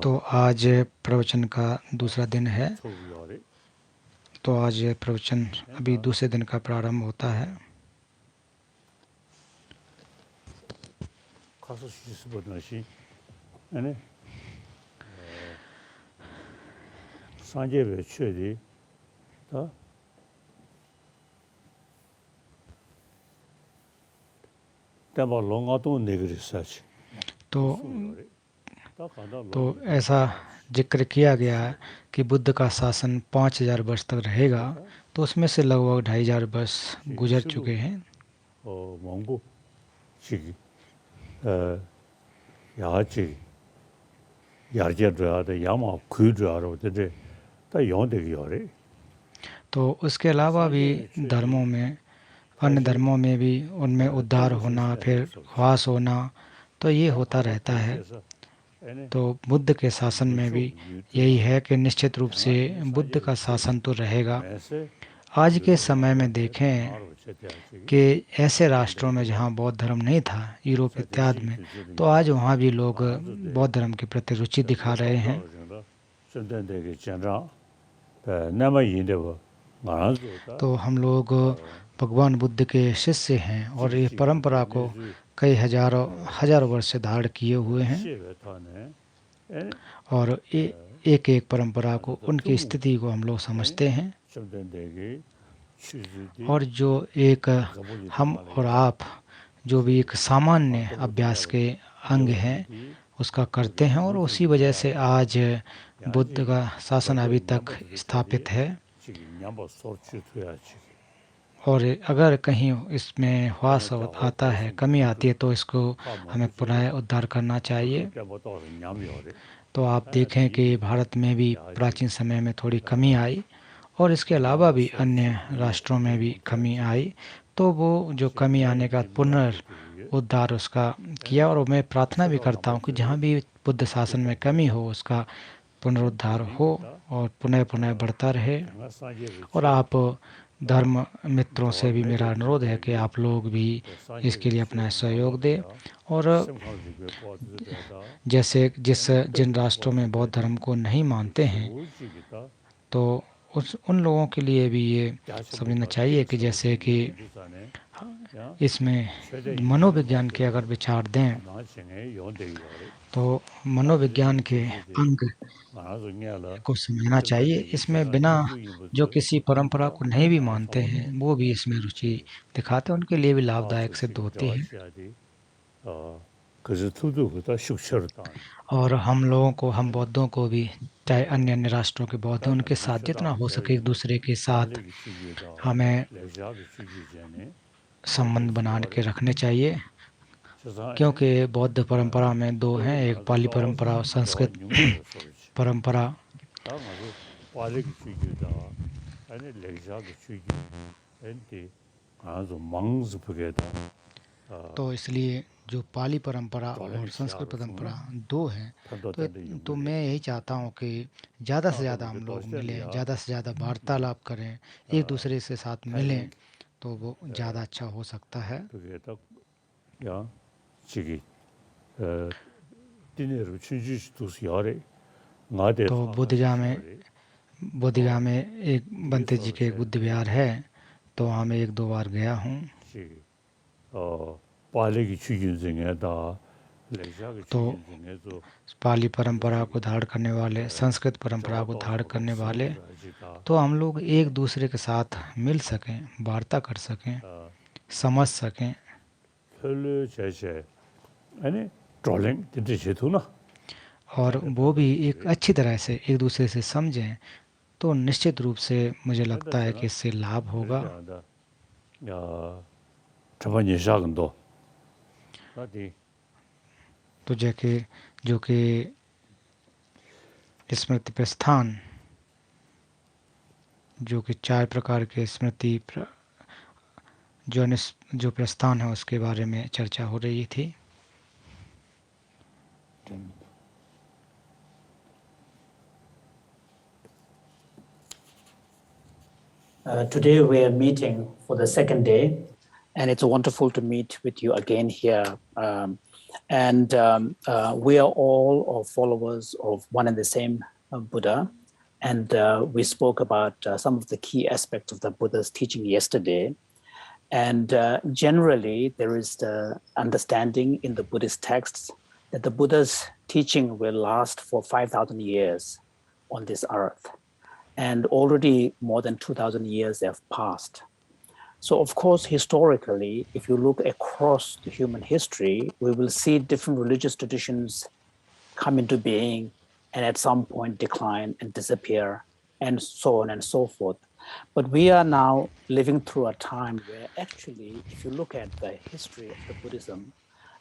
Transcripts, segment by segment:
तो आज प्रवचन का दूसरा दिन है। तो आज प्रवचन अभी दूसरे दिन का प्रारंभ होता है। तो ऐसा जिक्र किया गया है कि बुद्ध का शासन 5000 वर्ष तक रहेगा, तो उसमें से लगभग 2500 वर्ष गुजर चुके हैं। तो उसके अलावा भी धर्मों में, अन्य धर्मों में भी उनमें उद्धार होना, फिर ह्रास होना, तो ये होता रहता है। तो बुद्ध के शासन में भी यही है कि निश्चित रूप से बुद्ध का शासन तो रहेगा। आज के समय में देखें कि ऐसे राष्ट्रों में जहाँ बौद्ध धर्म नहीं था, यूरोप इत्यादि में, तो आज वहाँ भी लोग बौद्ध धर्म के प्रति रुचि दिखा रहे हैं। तो हम लोग भगवान बुद्ध के शिष्य हैं और ये परंपरा को कई हजारों वर्ष से धारण किए हुए हैं, और एक एक परंपरा को, उनकी स्थिति को हम लोग समझते हैं। और जो एक हम और आप जो भी एक सामान्य अभ्यास के अंग हैं उसका करते हैं, और उसी वजह से आज बुद्ध का शासन अभी तक स्थापित है। और अगर कहीं इसमें ह्रास आता है, कमी आती है, तो इसको हमें पुनः उद्धार करना चाहिए। तो आप देखें कि भारत में भी प्राचीन समय में थोड़ी कमी आई, और इसके अलावा भी अन्य राष्ट्रों में भी कमी आई, तो वो जो कमी आने का पुनरुद्धार उसका किया। और मैं प्रार्थना भी करता हूँ कि जहाँ भी बुद्ध शासन में कमी हो उसका पुनरुद्धार हो और पुनः पुनः बढ़ता रहे। और आप धर्म मित्रों से भी मेरा अनुरोध है कि आप लोग भी इसके लिए अपना सहयोग दें। और जैसे जिन राष्ट्रों में बौद्ध धर्म को नहीं मानते हैं, तो उन लोगों के लिए भी ये समझना चाहिए कि जैसे कि इसमें मनोविज्ञान के अगर विचार दें, तो मनोविज्ञान के अंग को समझना चाहिए। इसमें बिना जो किसी परंपरा को नहीं भी मानते हैं वो भी इसमें रुचि दिखाते हैं, उनके लिए भी लाभदायक सिद्ध होती है। और हम लोगों को, हम बौद्धों को भी, चाहे अन्य अन्य राष्ट्रों के बौद्ध, उनके साथ जितना हो सके एक दूसरे के साथ हमें संबंध बना के रखने चाहिए। क्योंकि बौद्ध परंपरा में दो हैं, एक पाली परंपरा और संस्कृत परंपरा। तो इसलिए जो पाली परंपरा और संस्कृत परंपरा दो हैं, तो मैं यही चाहता हूँ कि ज़्यादा से ज़्यादा हम लोग मिलें, ज़्यादा से ज़्यादा वार्तालाप करें, एक दूसरे के साथ मिलें, तो वो ज़्यादा अच्छा हो सकता है। तो बोधगया में एक बंते जी के एक बुद्ध विहार है, तो वहाँ मैं 1-2 बार गया हूँ। तो पाली परंपरा को धारण करने वाले, संस्कृत परंपरा को धारण करने वाले, तो हम लोग एक दूसरे के साथ मिल सकें, वार्ता कर सकें, समझ सकें। और वो भी एक अच्छी तरह से एक दूसरे से समझें, तो निश्चित रूप से मुझे लगता है कि इससे लाभ होगा। तो जो कि स्मृति प्रस्थान, जो कि 4 प्रकार के स्मृति जो प्रस्थान है उसके बारे में चर्चा हो रही थी। Today we are meeting for the second day, and it's wonderful to meet with you again here. We are all followers of one and the same Buddha, and we spoke about some of the key aspects of the Buddha's teaching yesterday. And generally, there is the understanding in the Buddhist texts that the Buddha's teaching will last for 5,000 years on this earth. And already more than 2,000 years have passed. So of course, historically, if you look across the human history, we will see different religious traditions come into being and at some point decline and disappear and so on and so forth. But we are now living through a time where actually, if you look at the history of the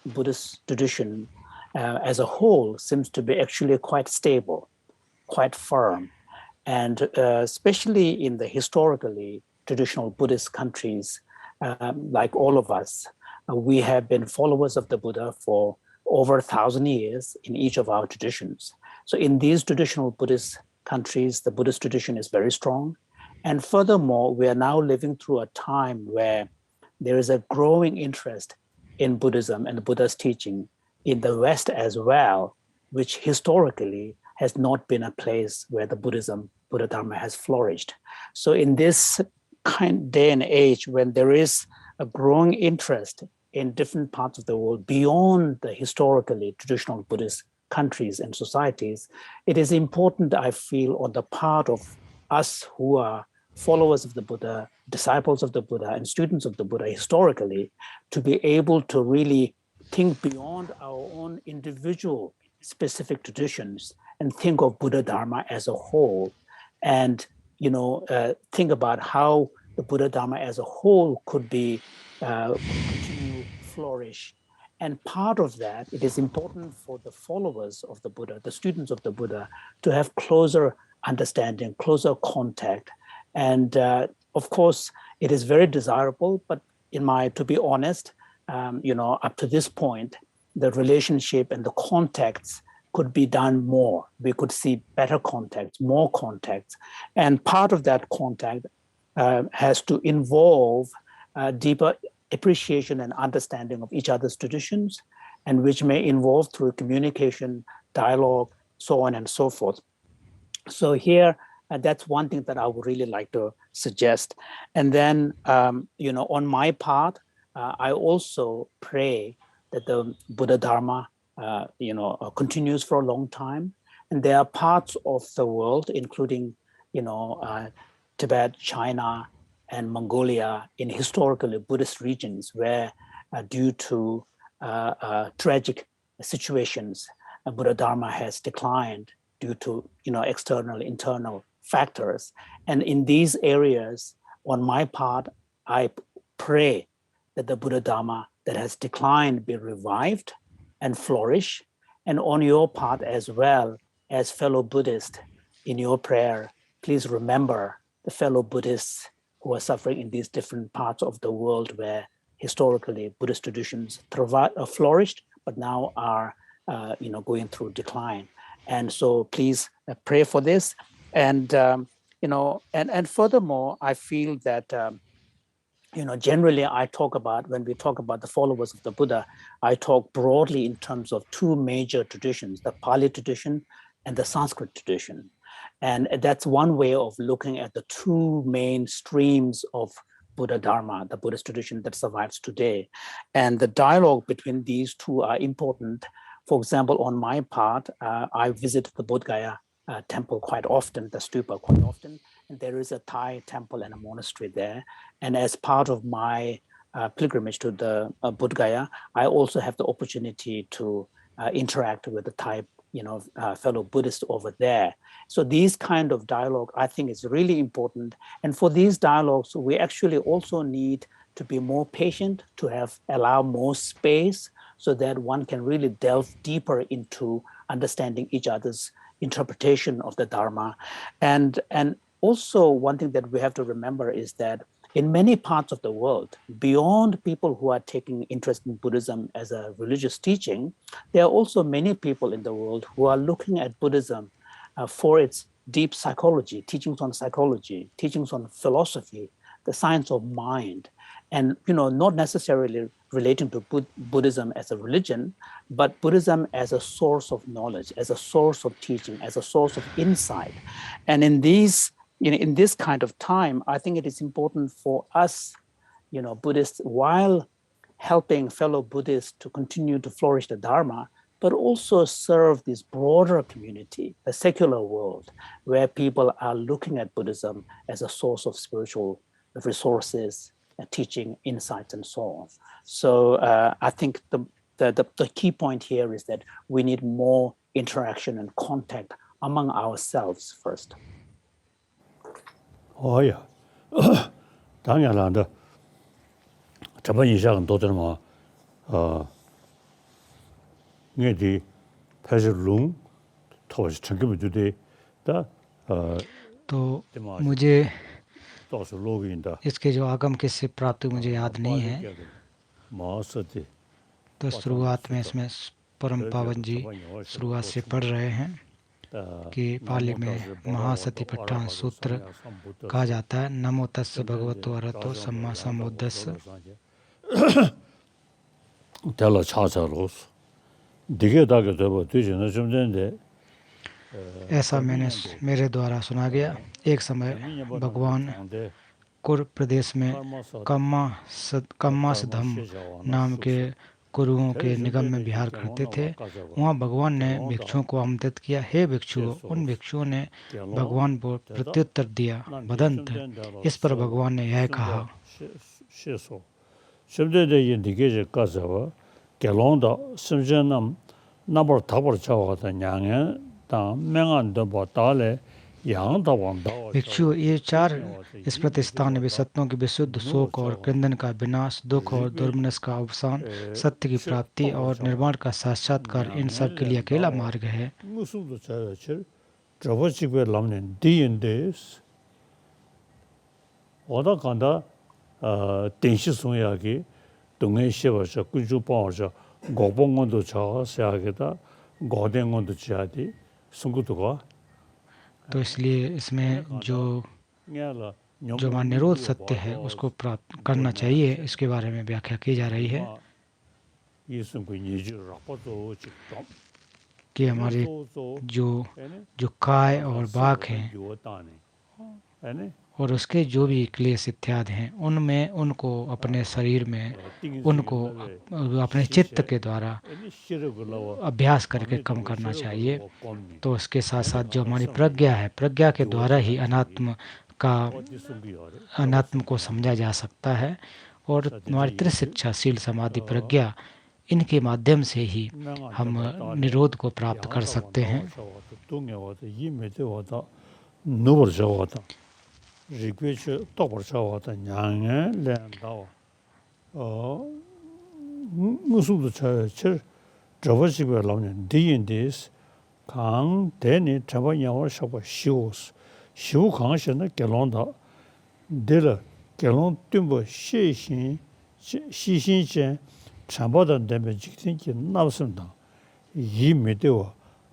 Buddhist tradition as a whole seems to be actually quite stable, quite firm. And especially in the historically traditional Buddhist countries, like all of us, we have been followers of the Buddha for over 1,000 years in each of our traditions. So in these traditional Buddhist countries, the Buddhist tradition is very strong. And furthermore, we are now living through a time where there is a growing interest in Buddhism and the Buddha's teaching in the West as well, which historically has not been a place where the Buddha Dharma has flourished. So in this kind day and age, when there is a growing interest in different parts of the world beyond the historically traditional Buddhist countries and societies, it is important, I feel, on the part of us who are followers of the Buddha, disciples of the Buddha, and students of the Buddha historically, to be able to really think beyond our own individual specific traditions and think of Buddha Dharma as a whole, and think about how the Buddha Dharma as a whole could be continue flourish. And part of that, it is important for the followers of the Buddha, the students of the Buddha, to have closer understanding, closer contact. And of course, it is very desirable, but to be honest, up to this point, the relationship and the contacts could be done more. We could see better contacts, more contacts. And part of that contact has to involve deeper appreciation and understanding of each other's traditions, and which may involve through communication, dialogue, so on and so forth. So here, that's one thing that I would really like to suggest. And then, on my part, I also pray that the Buddha Dharma continues for a long time. And there are parts of the world, including, Tibet, China, and Mongolia, in historically Buddhist regions where due to tragic situations, Buddha Dharma has declined due to external, internal factors. And in these areas, on my part, I pray that the Buddha Dharma that has declined be revived and flourish. And on your part as well, as fellow Buddhist, in your prayer, please remember the fellow Buddhists who are suffering in these different parts of the world where historically Buddhist traditions flourished, but now are going through decline. And so please pray for this. And and furthermore, I feel that generally when we talk about the followers of the Buddha, I talk broadly in terms of two major traditions, the Pali tradition and the Sanskrit tradition. And that's one way of looking at the two main streams of Buddha Dharma, the Buddhist tradition that survives today. And the dialogue between these two are important. For example, on my part, I visit the Bodh Gaya temple quite often, the stupa quite often, and there is a Thai temple and a monastery there. And as part of my pilgrimage to the Bodh Gaya, I also have the opportunity to interact with the Thai fellow Buddhists over there. So these kind of dialogue, I think, is really important. And for these dialogues, we actually also need to be more patient, to allow more space so that one can really delve deeper into understanding each other's interpretation of the Dharma. And also one thing that we have to remember is that in many parts of the world, beyond people who are taking interest in Buddhism as a religious teaching, there are also many people in the world who are looking at Buddhism for its deep psychology, teachings on psychology, teachings on philosophy, the science of mind, and not necessarily relating to Buddhism as a religion, but Buddhism as a source of knowledge, as a source of teaching, as a source of insight. And in these, in this kind of time, I think it is important for us, Buddhists, while helping fellow Buddhists to continue to flourish the Dharma, but also serve this broader community, the secular world, where people are looking at Buddhism as a source of spiritual resources, teaching, insights, and so on. So I think the key point here is that we need more interaction and contact among ourselves first. Oh yeah, 当然了的，这么影响很多的嘛，我的还是龙，他是成个的的，तो मुझे 倒是罗云的， इसके जो आगम किससे प्राप्त हुई मुझे याद नहीं है। 马色的， तो शुरुआत में इसमें परम पावन जी शुरुआत से पढ़ रहे हैं कि पाली में महासतिपट्ठान सूत्र कहा जाता है, नमो तस्य भगवतो अरहतो सम्मा सम्बुद्धस्स। त्याला छाछा रोस, दिखे ताकि तो वो तुझे न समझेंगे। ऐसा मेरे द्वारा सुना गया। एक समय भगवान कुर प्रदेश में कम्मासधम नाम के गुरुओं के निगम में विहार करते थे। वहाँ भगवान ने भिक्षुओं को आमंत्रित किया। हे भिक्षुओं, उन भिक्षुओं ने भगवान को प्रत्युत्तर दिया, भदंत। इस पर भगवान ने यह कहा, भिक्षु, ये चार इस प्रतिष्ठान वे सत्यों की विशुद्ध, शोक और क्रंदन का विनाश, दुख और दुर्मनस का अवसान, सत्य की प्राप्ति और निर्वाण का साक्षात्कार इन सब के लिए अकेला मार्ग है। तो इसलिए इसमें जो निरोध सत्य है उसको प्राप्त करना चाहिए, इसके बारे में व्याख्या की जा रही है कि हमारे जो काय और वाक हैं और उसके जो भी क्लेश इत्यादि हैं, उनमें उनको अपने शरीर में उनको अपने चित्त के द्वारा अभ्यास करके कम करना चाहिए। तो उसके साथ साथ जो हमारी प्रज्ञा है, प्रज्ञा के द्वारा ही अनात्म को समझा जा सकता है और हमारी त्रिशिक्षा, शील, समाधि, प्रज्ञा, इनके माध्यम से ही हम निरोध को प्राप्त कर सकते हैं। रिक्वेस्ट तो परचा होता न्याय लेंदा मुसुद चर जवसी के लाने दिन दिस कांग देने तब यावर सब शिवस शिव कांग से न केलोंदा देल केलों तुम शेषिन से छाबोदन देमे जिक्तिन के नावसंदा ये मेदेव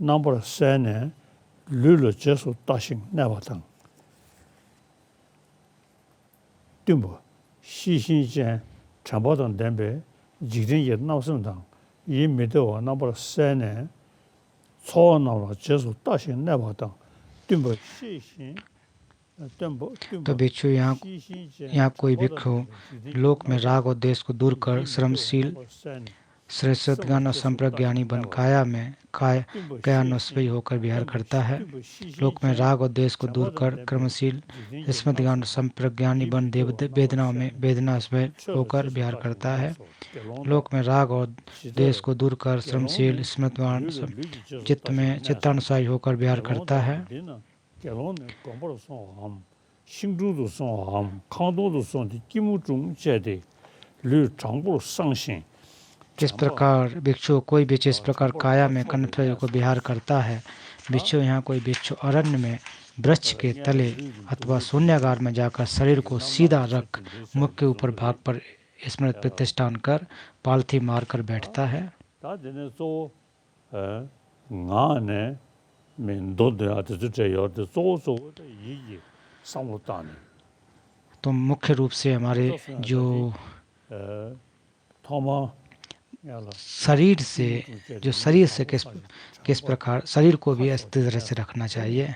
नंबर 3 ने लुल जेसु ताशिंग नेवातंग tumbo 시신 전 참보던 담배 지진이 나왔습니다. 이 메도 나버 세네 소나로 제수 다시 내봤다. tumbo 시신 तो भिक्षु यहाँ कोई भिक्षु लोक में राग और देश को दूर कर श्रमशील, श्रेष्ठज्ञान और संप्रज्ञानी बन कायानुस्वी होकर विहार करता है। लोक में राग और देश को दूर कर क्रमशील, स्मृतिज्ञान और संप्रज्ञानी बन वेदनाओं में वेदनास्मय होकर विहार करता है। लोक में राग और देश को दूर कर श्रमशील, स्मृतिज्ञान, चित्त में चित्तानुसारी होकर विहार करता है। जिस प्रकार भिक्षु कोई भी जिस प्रकार काया में कन्फर्म को विहार करता है, भिक्षु यहाँ कोई भिक्षु अरण्य में वृक्ष के तले अथवा शून्यागार में जाकर शरीर को सीधा रख मुख के ऊपर भाग पर स्मृत प्रतिष्ठान कर पालथी मार कर बैठता है। तो मुख्य रूप से हमारे जो शरीर से किस प्रकार शरीर को भी इस तरह से रखना चाहिए।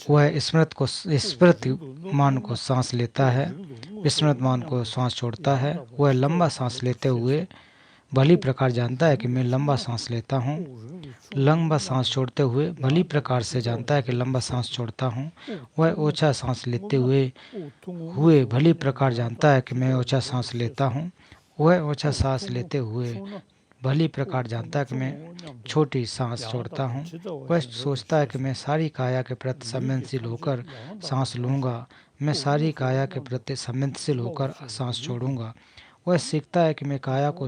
वह स्मृति मान को सांस लेता है, विस्मृत मान को सांस छोड़ता है। वह लंबा सांस लेते हुए भली प्रकार जानता है कि मैं लंबा सांस लेता हूँ, लंबा सांस छोड़ते हुए भली प्रकार से जानता है कि लंबा सांस छोड़ता हूँ। वह ऊंचा सांस लेते हुए भली प्रकार जानता है कि मैं ऊंचा सांस लेता हूँ। वह ऊंचा सांस लेते हुए भली प्रकार जानता है कि मैं छोटी सांस छोड़ता हूँ। वह सोचता है कि मैं सारी काया के प्रति संवेदनशील होकर सांस लूँगा, मैं सारी काया के प्रति संवेदनशील होकर सांस छोड़ूंगा। वह सीखता है कि मैं काया को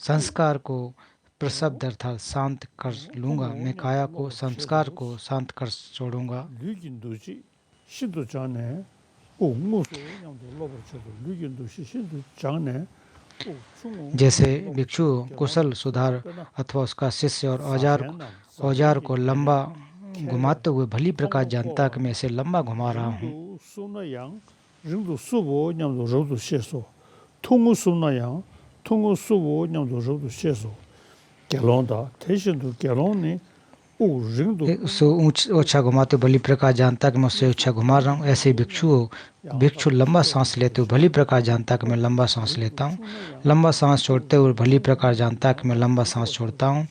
संस्कार को प्रशब्द अर्थात शांत कर लूँगा, मैं काया को संस्कार को शांत कर छोड़ूंगा। जैसे भिक्षु कुशल सुधार अथवा उसका शिष्य और औजार को लंबा घुमाते हुए भली प्रकार जानता है कि मैं इसे लंबा घुमा रहा हूँ। उससे ऊंचा घुमाते भली प्रकार जानता कि मैं उससे ऊंचा घुमा रहा हूँ। ऐसे भिक्षु लंबा सांस लेते हुए भली प्रकार जानता कि मैं लंबा सांस लेता हूँ, लंबा सांस छोड़ते हुए भली प्रकार जानता कि मैं लंबा सांस छोड़ता हूँ।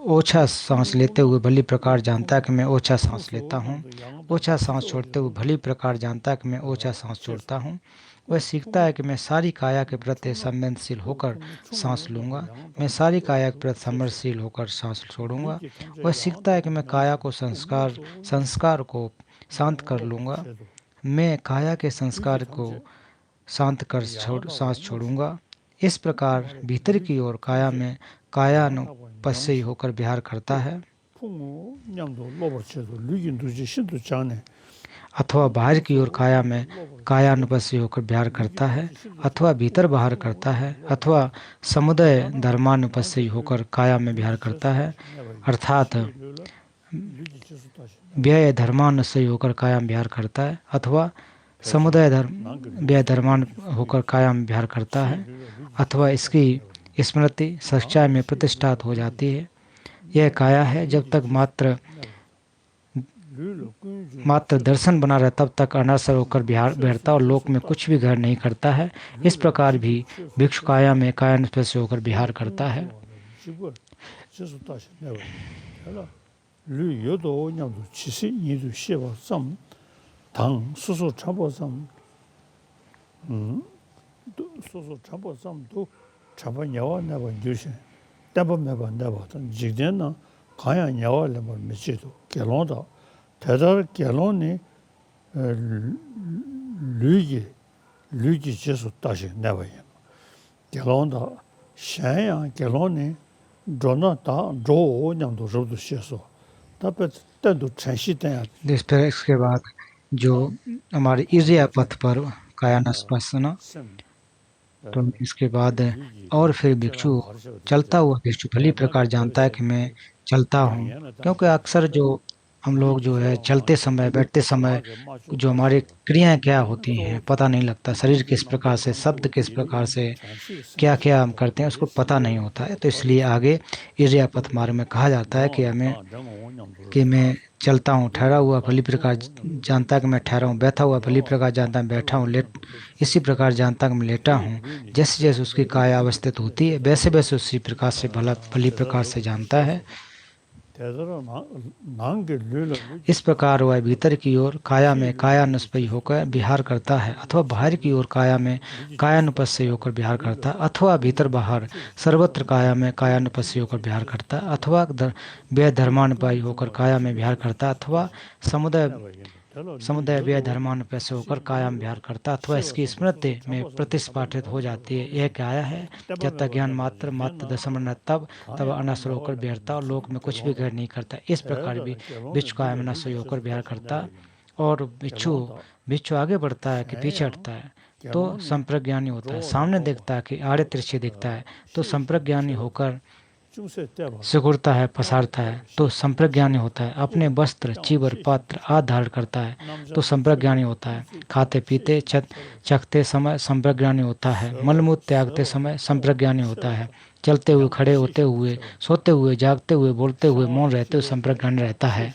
ओछा सांस लेते हुए भली प्रकार जानता कि मैं ओछा सांस लेता हूँ, ओछा सांस छोड़ते हुए भली प्रकार जानता कि मैं ओछा सांस छोड़ता हूँ। वह सीखता है कि मैं सारी काया के प्रति संवेदनशील होकर सांस लूँगा, मैं सारी काया के प्रति संवेदनशील होकर सांस छोड़ूंगा। वह सीखता है कि मैं काया को संस्कार को शांत कर लूँगा, मैं काया के संस्कार को शांत कर सांस छोड़ूंगा। इस प्रकार भीतर की ओर काया में कायानुपस्यी होकर विहार करता है अथवा बाहर की ओर काया में कायानुपस्यी होकर विहार करता है, अथवा भीतर बाहर करता है, अथवा समुदाय धर्मानुपस्यी होकर काया में विहार करता है, अर्थात व्यय धर्मानुपस्यी होकर काया में विहार करता है, अथवा समुदाय व्यय धर्मान होकर काया में विहार करता है, अथवा इसकी स्मृति सच्चाई में प्रतिष्ठात हो जाती है। यह काया है जब तक मात्र दर्शन बना रहे तब तक अनसर होकर बैठता और लोक में कुछ भी ग्रहण नहीं करता है। इस प्रकार भी भिक्षु काया में कायानुपस्यी होकर विहार करता है। 대달 결론이 류기 제수 다시 내봐요. 결론다 샤야 결론이 조나다 조냐도 저도 시에서 답에 때도 찬시대야. इसके बाद जो हमारे इर्या पथ पर कायानुपस्यना, तो इसके बाद और फिर भिक्षु चलता हुआ भिक्षु भली प्रकार जानता है कि मैं चलता हूँ, क्योंकि अक्सर जो हम लोग जो है चलते समय बैठते समय जो हमारी क्रियाएं क्या होती हैं पता नहीं लगता, शरीर किस प्रकार से, शब्द किस प्रकार से, क्या क्या हम करते हैं उसको पता नहीं होता है। तो इसलिए आगे इर्यापथ मार्ग में कहा जाता है कि मैं चलता हूँ, ठहरा हुआ भली प्रकार जानता है कि मैं ठहरा हूँ, बैठा हुआ भली प्रकार जानता है बैठा हूँ, इसी प्रकार जानता कि मैं लेटा हूँ। जैसे जैसे उसकी काया अवस्थित होती है वैसे वैसे उसी प्रकार से भली प्रकार से जानता है। इस प्रकार वह भीतर की ओर काया में कायानुपस्यी होकर विहार करता है, अथवा बाहर की ओर काया में कायानुपस्यी होकर विहार करता है, अथवा भीतर बाहर सर्वत्र काया में कायानुपस्यी होकर विहार करता है, अथवा व्यय धर्मानुपस्यी होकर काया में विहार करता है, अथवा समुदाय व्यय धर्मानुपस्यी होकर काया में विहार करता है, अथवा इसकी स्मृति में प्रतिस्पाटित हो जाती है। यह काया है जब तक ज्ञान मात्र दशम तब अनसर होकर बिहारता और लोक में कुछ भी ग्रहण नहीं करता। इस प्रकार भी भिक्षु काया में अनसर होकर विहार करता और भिक्षु आगे बढ़ता है कि पीछे हटता है। तो संप्रज्ञानी होता है। सामने देखता है कि आड़े तिरछे दिखता है तो संप्रज्ञानी होकर सिकुड़ता है, पसारता है तो संप्रज्ञानी होता है। अपने वस्त्र, चीवर, पात्र आदि धारण करता है तो संप्रज्ञानी होता है। खाते पीते चखते समय संप्रज्ञानी होता है। मलमूत्र त्यागते समय संप्रज्ञानी होता है। चलते हुए, खड़े होते हुए, सोते हुए, जागते हुए, बोलते हुए, मौन रहते हुए संप्रज्ञानी रहता है।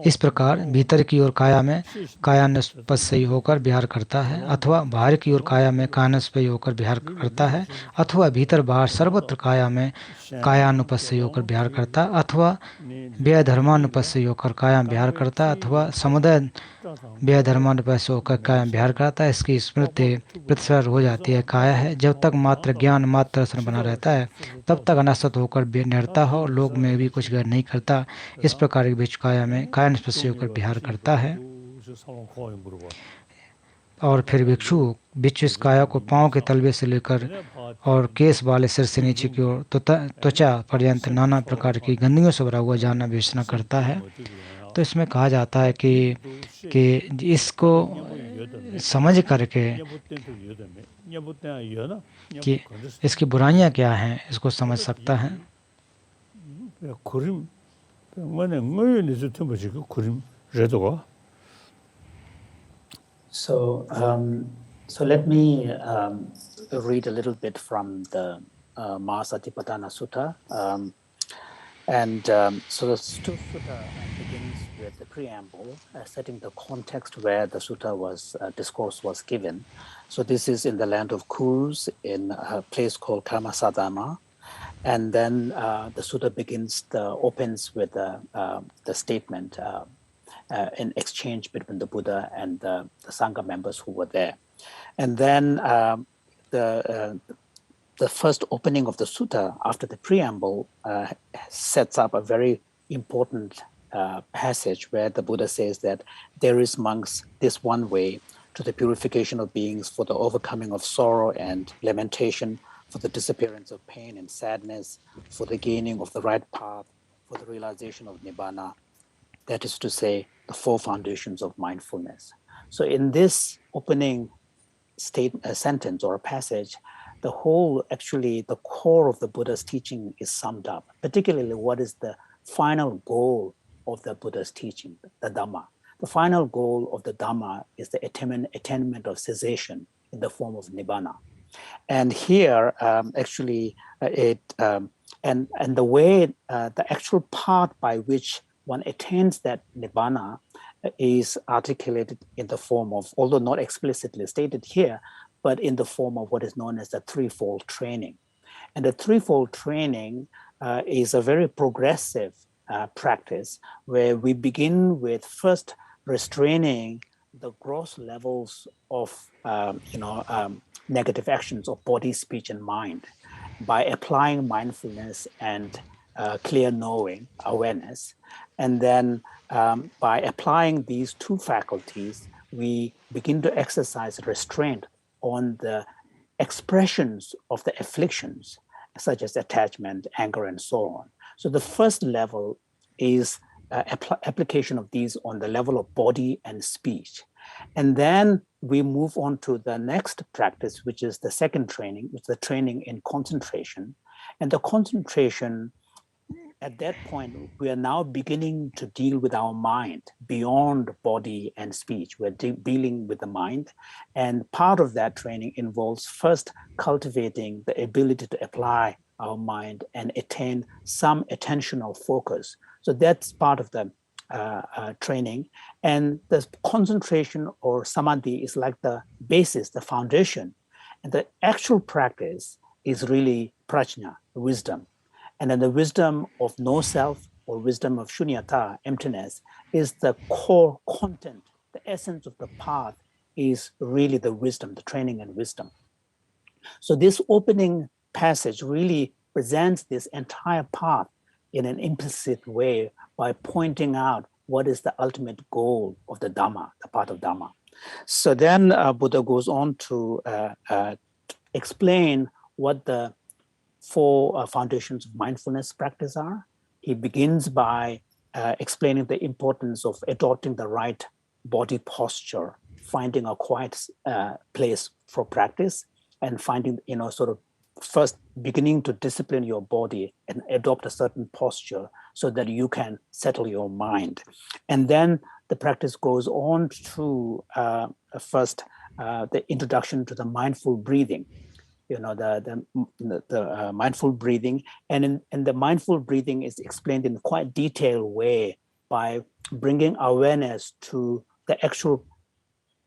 इस प्रकार भीतर की ओर काया में कायानुपस्यी होकर विहार करता है, अथवा बाहर की ओर काया में कायानुपस्यी होकर विहार करता है, अथवा भीतर बाहर सर्वत्र काया में कायानुपस्यी होकर विहार करता है, अथवा व्यधर्मानुपस्यी होकर कायम विहार करता है, अथवा समुदाय व्यधर्मानुपस्यी होकर कायम विहार करता है। इसकी स्मृति प्रतिसर हो जाती है। काया है जब तक मात्र ज्ञान, मात्र दर्शन बना रहता है तब तक अनासक्त होकर निरता हो, लोग में भी कुछ गैर नहीं करता। इस प्रकार के बीच काया में कायानुपस्यी होकर विहार करता है। और फिर भिक्षु इस काया को पांव के तलवे से लेकर और केस वाले सिर से नीचे की ओर त्वचा पर्यंत नाना प्रकार की गंदगियों से भरा हुआ जानना विवेचना करता है। तो इसमें कहा जाता है कि इसको समझ करके कि इसकी बुराइयां क्या हैं इसको समझ सकता है। So let me read a little bit from the Mahasatipatthana Sutta. So the sutta begins with the preamble, setting the context where the sutta discourse was given. So this is in the land of Kurus, in a place called Karmasadama. And then the sutta opens with the statement in exchange between the Buddha and the Sangha members who were there. And then the first opening of the sutta after the preamble sets up a very important passage where the Buddha says that there is, monks, this one way to the purification of beings, for the overcoming of sorrow and lamentation, for the disappearance of pain and sadness, for the gaining of the right path, for the realization of nibbana. That is to say, the four foundations of mindfulness. So in this opening sentence or a passage, the core of the Buddha's teaching is summed up, particularly what is the final goal of the Buddha's teaching, the Dhamma. The final goal of the Dhamma is the attainment of cessation in the form of nibbana. And here, and the way, the actual path by which one attains that nibbana is articulated in the form of, although not explicitly stated here, but in the form of what is known as the Threefold Training. And the Threefold Training is a very progressive practice where we begin with first restraining the gross levels of negative actions of body, speech, and mind by applying mindfulness and clear knowing, awareness. And then by applying these two faculties, we begin to exercise restraint on the expressions of the afflictions, such as attachment, anger, and so on. So the first level is application of these on the level of body and speech. And then we move on to the next practice, which is the second training, which is the training in concentration. And the concentration, at that point, we are now beginning to deal with our mind beyond body and speech. We're dealing with the mind. And part of that training involves first cultivating the ability to apply our mind and attain some attentional focus. So that's part of the training. And the concentration or samadhi is like the basis, the foundation. And the actual practice is really prajna, wisdom. And then the wisdom of no self or wisdom of shunyata, emptiness, is the core content. The essence of the path is really the wisdom, the training and wisdom. So this opening passage really presents this entire path in an implicit way by pointing out what is the ultimate goal of the Dhamma, the path of Dhamma. So then Buddha goes on to explain what the four foundations of mindfulness practice are. He begins by explaining the importance of adopting the right body posture, finding a quiet place for practice, and finding, sort of first beginning to discipline your body and adopt a certain posture so that you can settle your mind. And then the practice goes on to first the introduction to the mindful breathing, the mindful breathing. And the mindful breathing is explained in quite detailed way by bringing awareness to the actual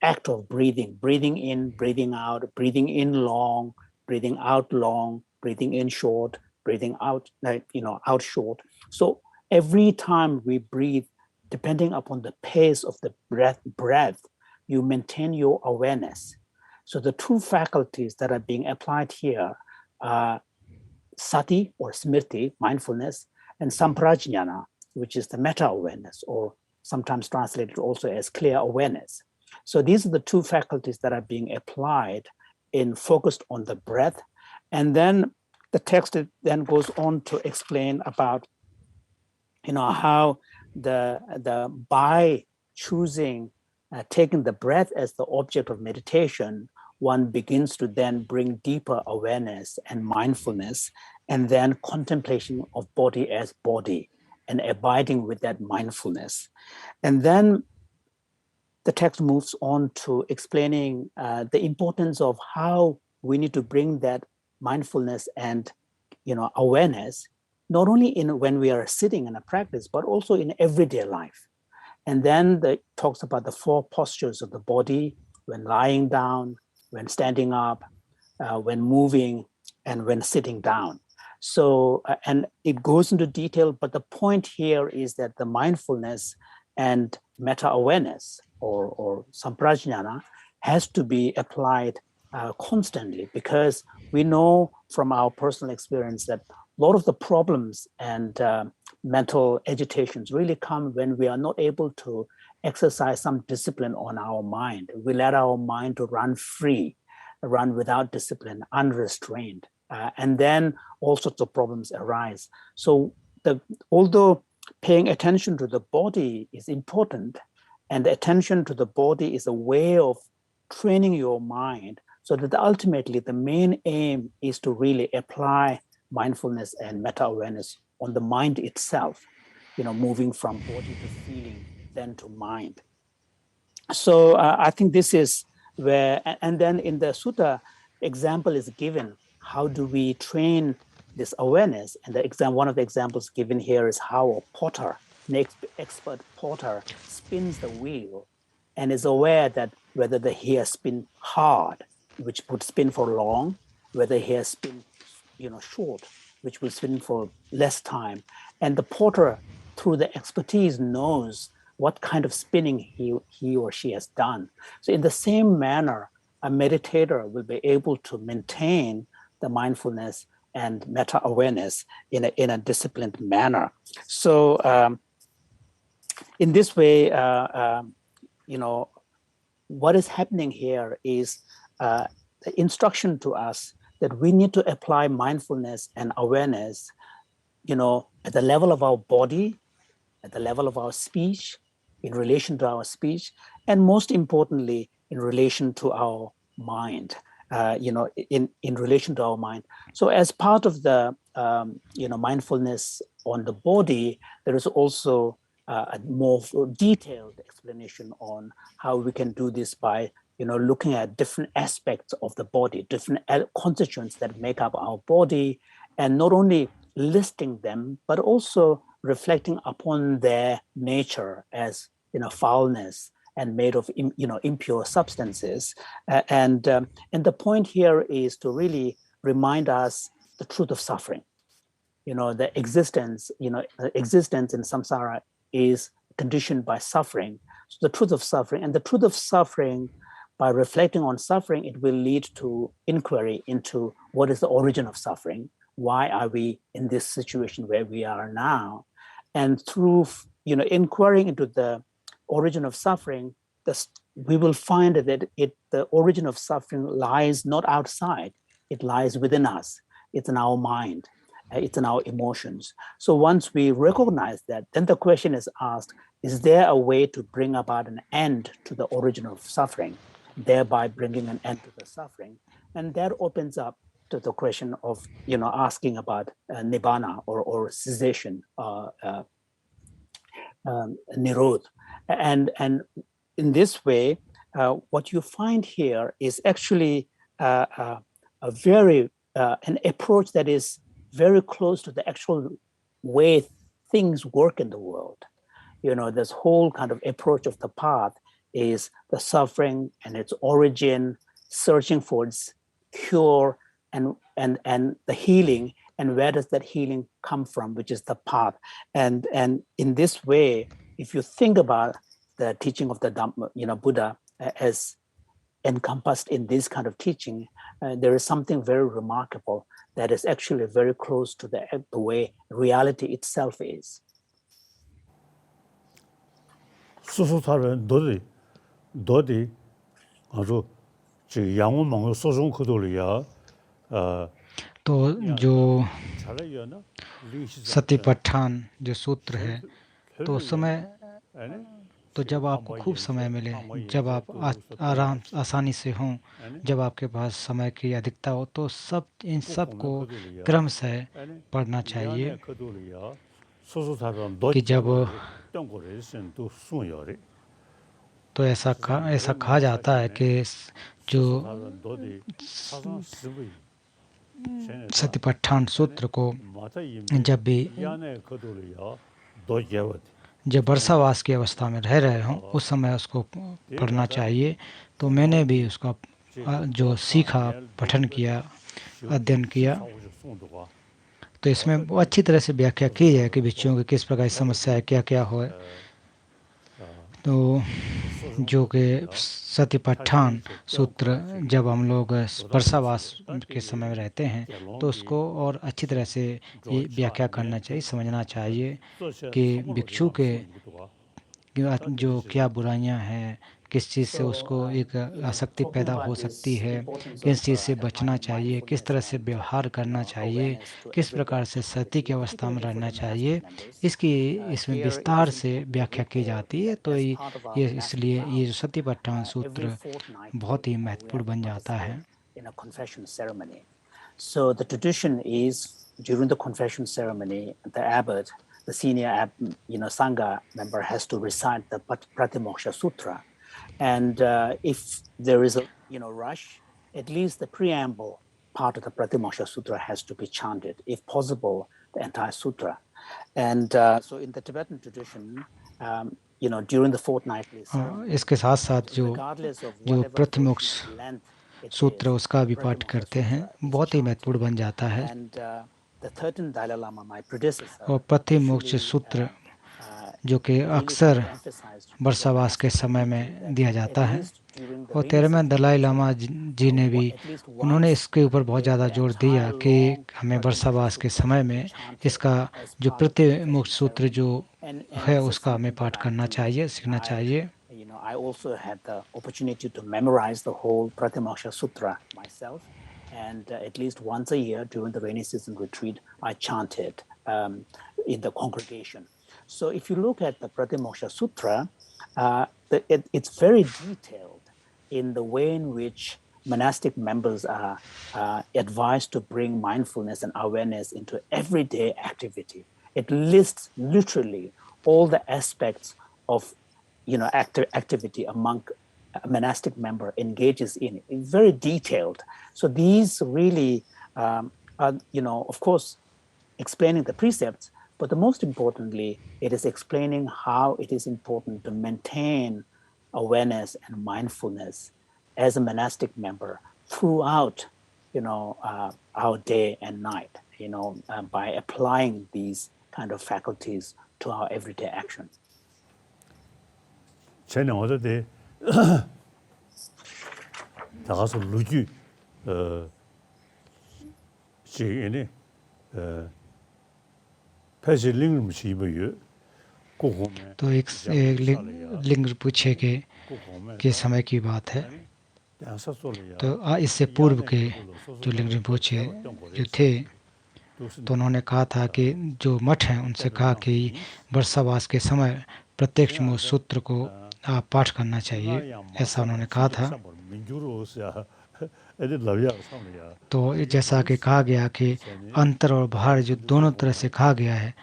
act of breathing in, breathing out, breathing in long, breathing out long, breathing in short, breathing out, out short. So every time we breathe, depending upon the pace of the breath, you maintain your awareness. So the two faculties that are being applied here are sati or smriti, mindfulness, and samprajnana, which is the meta-awareness, or sometimes translated also as clear awareness. So these are the two faculties that are being applied in focused on the breath. And then the text then goes on to explain about, how the by choosing, taking the breath as the object of meditation, one begins to then bring deeper awareness and mindfulness, and then contemplation of body as body, and abiding with that mindfulness. And then the text moves on to explaining the importance of how we need to bring that mindfulness and awareness, not only when we are sitting in a practice, but also in everyday life. And then it talks about the 4 postures of the body: when lying down, when standing up, when moving, and when sitting down. So, and it goes into detail, but the point here is that the mindfulness and meta-awareness or samprajnana has to be applied constantly, because we know from our personal experience that a lot of the problems and mental agitations really come when we are not able to exercise some discipline on our mind. We let our mind to run free, run without discipline, unrestrained, and then all sorts of problems arise. So although paying attention to the body is important, and the attention to the body is a way of training your mind, so that ultimately the main aim is to really apply mindfulness and meta-awareness on the mind itself, moving from body to feeling, then to mind. So I think this is where, and then in the sutta, example is given, how do we train this awareness? And one of the examples given here is how a potter, an expert potter, spins the wheel and is aware that whether the hair spin hard, which would spin for long, whether hair spin short, which will spin for less time. And the potter, through the expertise, knows what kind of spinning he or she has done. So in the same manner, a meditator will be able to maintain the mindfulness and meta-awareness in a disciplined manner. So in this way, what is happening here is the instruction to us that we need to apply mindfulness and awareness, at the level of our body, at the level of our speech, in relation to our speech, and most importantly, in relation to our mind, in relation to our mind. So as part of the, mindfulness on the body, there is also a more detailed explanation on how we can do this by looking at different aspects of the body, different constituents that make up our body, and not only listing them, but also reflecting upon their nature as foulness and made of impure substances. And the point here is to really remind us the truth of suffering. The existence in samsara is conditioned by suffering. So the truth of suffering, and the truth of suffering, by reflecting on suffering, it will lead to inquiry into what is the origin of suffering. Why are we in this situation where we are now? And through inquiring into the origin of suffering, we will find that the origin of suffering lies not outside, it lies within us. It's in our mind. It's in our emotions. So once we recognize that, then the question is asked, is there a way to bring about an end to the origin of suffering, thereby bringing an end to the suffering? And that opens up to the question of, asking about nibbana or cessation, nirod. And in this way, what you find here is actually a very an approach that is very close to the actual way things work in the world. This whole kind of approach of the path is the suffering and its origin, searching for its cure, and the healing, and where does that healing come from, which is the path. And in this way, if you think about the teaching of the Buddha as encompassed in this kind of teaching, there is something very remarkable that is actually very close to the way reality itself is. 수수타는 도디 아주 저 양원망의 소송 코도리야 तो जो सतिपट्ठान जो सूत्र है, तो उस समय, तो जब आपको खूब समय मिले, जब आप आसानी से हों, जब आपके पास समय की अधिकता हो, तो इन सब को क्रमशः पढ़ना चाहिए कि जब, तो ऐसा कहा जाता है कि जो सतिपट्ठान सूत्र को जब वर्षावास की अवस्था में रह रहे हों, उस समय उसको पढ़ना चाहिए। तो मैंने भी उसका जो सीखा, पठन किया, अध्ययन किया, तो इसमें अच्छी तरह से व्याख्या की है कि भिक्षुओं की किस प्रकार की समस्या है, क्या क्या हो। तो जो कि सतिपट्ठान सूत्र, जब हम लोग वर्षावास के समय में रहते हैं, तो उसको और अच्छी तरह से ये व्याख्या करना चाहिए, समझना चाहिए कि भिक्षु के जो क्या बुराइयां हैं, किस चीज़ से उसको एक आसक्ति पैदा हो सकती है, किस चीज़ से बचना चाहिए, किस तरह से व्यवहार करना चाहिए, किस प्रकार से सती की अवस्था में रहना चाहिए, इसमें विस्तार से व्याख्या की जाती है। तो ये इसलिए ये जो सतिपट्ठान सूत्र बहुत ही महत्वपूर्ण बन जाता है। So the tradition is, during the confession ceremony, the abbot, the senior Sangha member, has to recite the Pratimoksha Sutra. And if there is a rush, at least the preamble part of the Pratimoksha Sutra has to be chanted, if possible, the entire sutra. And so in the Tibetan tradition, during the fortnightly ceremony, इसके साथ साथ जो प्रतिमोक्ष सूत्र उसका भी पाठ करते हैं, बहुत ही महत्वपूर्ण बन जाता है। और प्रतिमोक्ष सूत्र जो कि अक्सर वर्षावास के समय में दिया जाता है, और 13वें दलाई लामा जी ने भी, उन्होंने इसके ऊपर बहुत ज़्यादा जोर दिया कि हमें वर्षावास के समय में इसका जो प्रतिमोक्ष सूत्र जो है उसका हमें पाठ करना चाहिए, सीखना चाहिए। I also had the opportunity to memorize the whole Pratimoksha Sutra myself, and at least once a year during the rainy season retreat, I chanted in the congregation. So if you look at the Pratimoksha Sutra, it's very detailed in the way in which monastic members are advised to bring mindfulness and awareness into everyday activity. It lists literally all the aspects of activity among a monastic member engages in. It's very detailed. So these really are, of course, explaining the precepts, but the most importantly, it is explaining how it is important to maintain awareness and mindfulness as a monastic member throughout, our day and night, by applying these kind of faculties to our everyday action. 전에 어제 나가서 루지 지에네 패실링을 무시고요. तो एक लिंग पूछे के समय की बात है। तो इससे पूर्व के जो लिंग पूछे जो थे, तो उन्होंने कहा था कि जो मठ हैं उनसे कहा कि वर्षावास के समय प्रत्यक्ष मूल सूत्र को आप पाठ करना चाहिए, ऐसा उन्होंने कहा था। तो जैसा कि कहा गया कि अंतर और बाहर जो दोनों तरह से कहा गया है,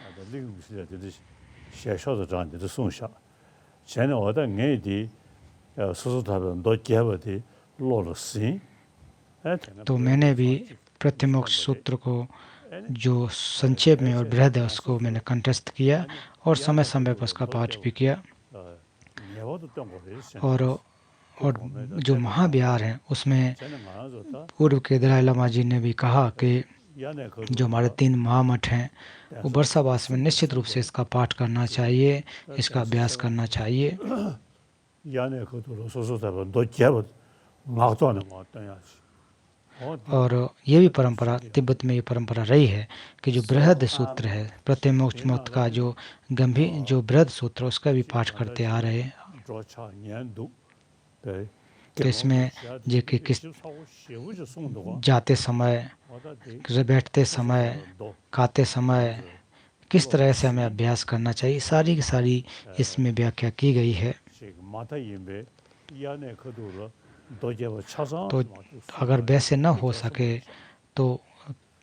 तो मैंने भी प्रतिमोक्ष सूत्र को जो संक्षेप में और बृहद है उसको मैंने कंठस्थ किया और समय समय पर उसका पाठ भी किया। और जो महाविहार है उसमें पूर्व के दलाई लामा जी ने भी कहा कि जो हमारे 3 महामठ हैं वो वर्षावास में निश्चित रूप से इसका पाठ करना चाहिए, इसका अभ्यास करना चाहिए। और ये भी परंपरा तिब्बत में ये परंपरा रही है कि जो बृहद सूत्र है प्रतिमोक्ष मत का जो गंभीर जो बृहद सूत्र उसका भी पाठ करते आ रहे हैं। तो इसमें जो कि किस जाते समय, बैठते समय, खाते समय किस तरह से हमें अभ्यास करना चाहिए, सारी की सारी इसमें व्याख्या की गई है। तो अगर वैसे न हो सके तो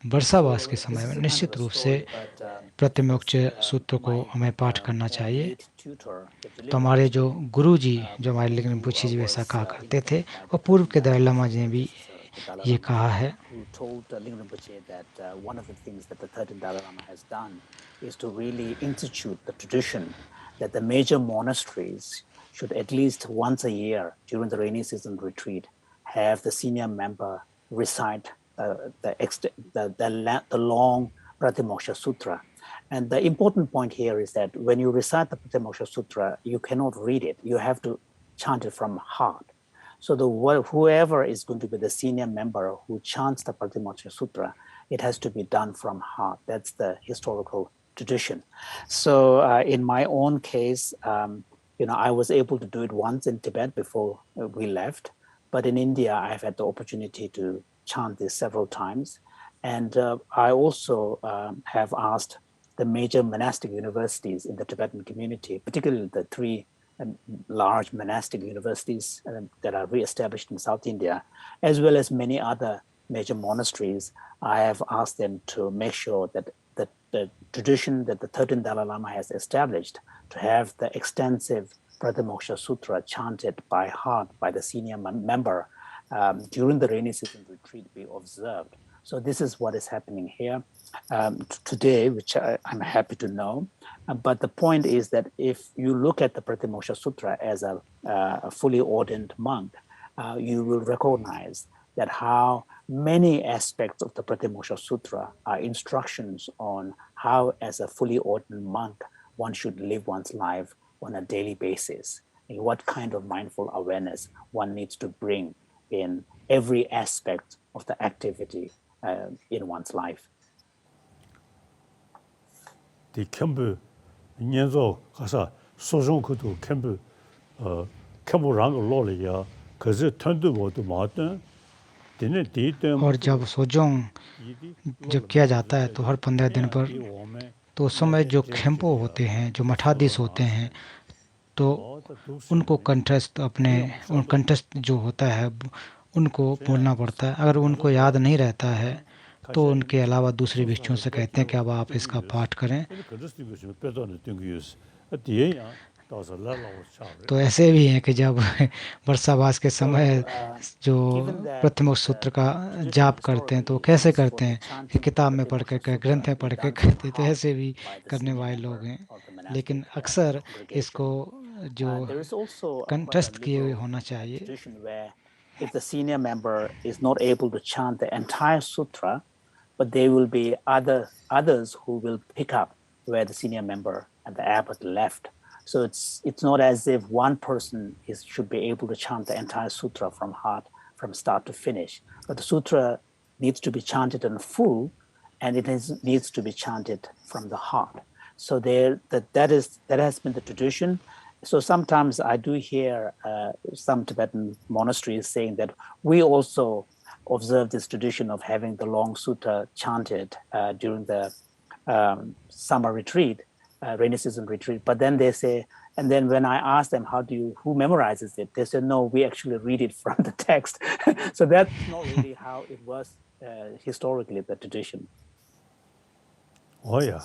वर्षावास के समय में निश्चित रूप से प्रतिमोक्ष सूत्र को हमें पाठ करना चाहिए। तो हमारे जो गुरु जी जो हमारे लिंगन पुछी जी वैसा कहा करते थे और पूर्व के दलाई लामा जी ने भी ये कहा है। Who told Lingam Rinpoche that one of the things that the 13th Dalai Lama has done is to really institute the tradition that the major monasteries should at least once a year during the rainy season retreat have the senior member recite the long Pratimoksha Sutra. And the important point here is that when you recite the Pratimoksha Sutra, you cannot read it. You have to chant it from heart. So whoever is going to be the senior member who chants the Pratimoksha Sutra, it has to be done from heart. That's the historical tradition. So in my own case, I was able to do it once in Tibet before we left. But in India, I've had the opportunity to chant this several times. And I also have asked the major monastic universities in the Tibetan community, particularly the 3 large monastic universities that are re-established in South India, as well as many other major monasteries. I have asked them to make sure that the tradition that the 13th Dalai Lama has established to have the extensive Pratimoksha Sutra chanted by heart by the senior member during the rainy season retreat be observed. So this is what is happening here today, which I'm happy to know. But the point is that if you look at the Pratimoksha Sutra as a fully ordained monk, you will recognize that how many aspects of the Pratimoksha Sutra are instructions on how, as a fully ordained monk, one should live one's life on a daily basis, and what kind of mindful awareness one needs to bring in every aspect of the activity in one's life. The 캠프 년조 가서 소종 그도 캠프 캠프랑 로리야 그저 턴도 모두 맞던 दिने दीते और जब सोजोंग जब किया जाता है तो हर 15 दिन पर तो उस समय जो खेम्पो होते हैं, जो मठाधीश होते हैं, तो उनको कंठस्थ उन कंठस्थ जो होता है उनको बोलना पड़ता है। अगर उनको याद नहीं रहता है तो उनके अलावा दूसरे भिक्षुओं से कहते हैं कि अब आप इसका पाठ करें। तो ऐसे भी हैं कि जब वर्षावास के समय जो प्रथमोक्ष सूत्र का जाप करते हैं तो कैसे करते हैं कि किताब में पढ़ के, ग्रंथ में पढ़ के करते, तो ऐसे भी करने वाले लोग हैं। लेकिन अक्सर इसको जो कंठस्थ किए हुए होना चाहिए। If the senior member is not able to chant the entire sutra, but there will be others who will pick up where the senior member and the abbot left. So it's not as if one person should be able to chant the entire sutra from heart, from start to finish. But the sutra needs to be chanted in full, and it needs to be chanted from the heart. So that has been the tradition. So sometimes I do hear some Tibetan monasteries saying that we also observe this tradition of having the long sutta chanted during the summer retreat, rainy season retreat. But then they say, and then when I ask them, who memorizes it? They said, no, we actually read it from the text. So that's not really how it was historically, the tradition. Oh yeah.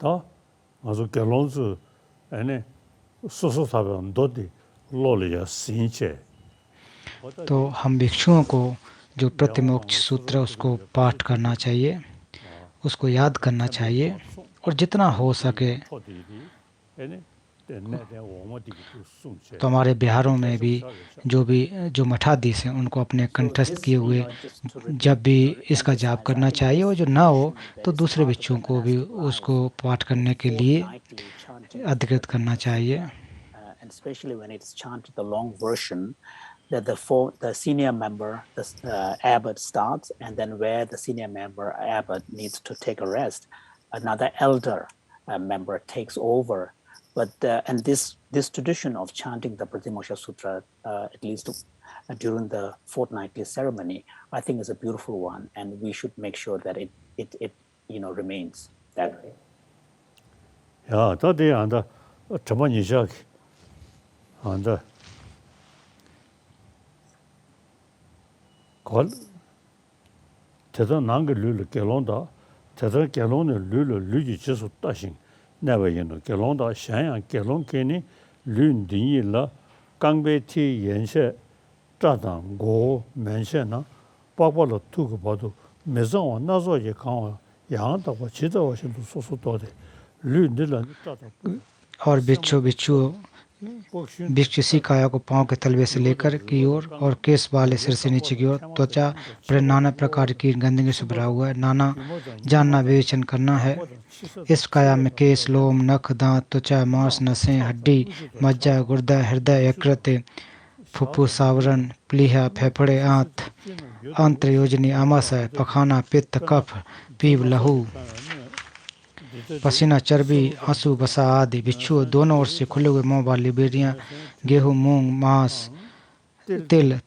다 아주 결론수 아니 소소사변 도디 로리야 신체. तो हम भिक्षुओं को जो प्रतिमोक्ष सूत्र उसको पाठ करना चाहिए, उसको याद करना चाहिए, और जितना हो सके तो हमारे बिहारों में भी जो मठाधीश हैं उनको अपने कंठस्थ किए हुए जब भी इसका जाप करना चाहिए, और जो ना हो तो दूसरे भिक्षुओं को भी उसको पाठ करने के लिए अधिकृत करना चाहिए. And especially when it's chanted the long version, that the senior member, the abbot starts, and then where the senior member abbot needs to take a rest, another elder member takes over. But and this tradition of chanting the Pratimoksha Sutra, at least during the fortnightly ceremony, I think is a beautiful one, and we should make sure that it remains that way. 야, 다들 안다. 저번 이제 안다. 걸 대단 난게 룰을 결론다. 대단 결론을 룰을 류지 지수 따신 내외에는 결론다 샹양 결론께니 륜딩이라 강배티 연세 짜당 고 면세나 빠빠로 두고 봐도 매성와 나서에 강화 양다고 지도하신도 소소도데 륜들은 짜당 और भिक्षु इसी काया को पांव के तलवे से लेकर की ओर और केस वाले सिर से नीचे की ओर त्वचा पर नाना प्रकार की गंदगी से भरा हुआ है. नाना जानना विवेचन करना है. इस काया में केस, लोम, नख, दांत, त्वचा, मांस, नसें, हड्डी, मज्जा, गुर्दा, हृदय, यकृत, फुफ्फुस, आवरण, प्लीहा, फेफड़े, आंत्र, योजनी, आमाशय, पखाना, पित्त, कफ, पीव, लहू, पसीना, चर्बी, आंसू, बसा आदि. भिक्षु दोनों ओर से खुले हुए मुंह वाली बेरियां, गेहूं, मूंग, मांस, तिल,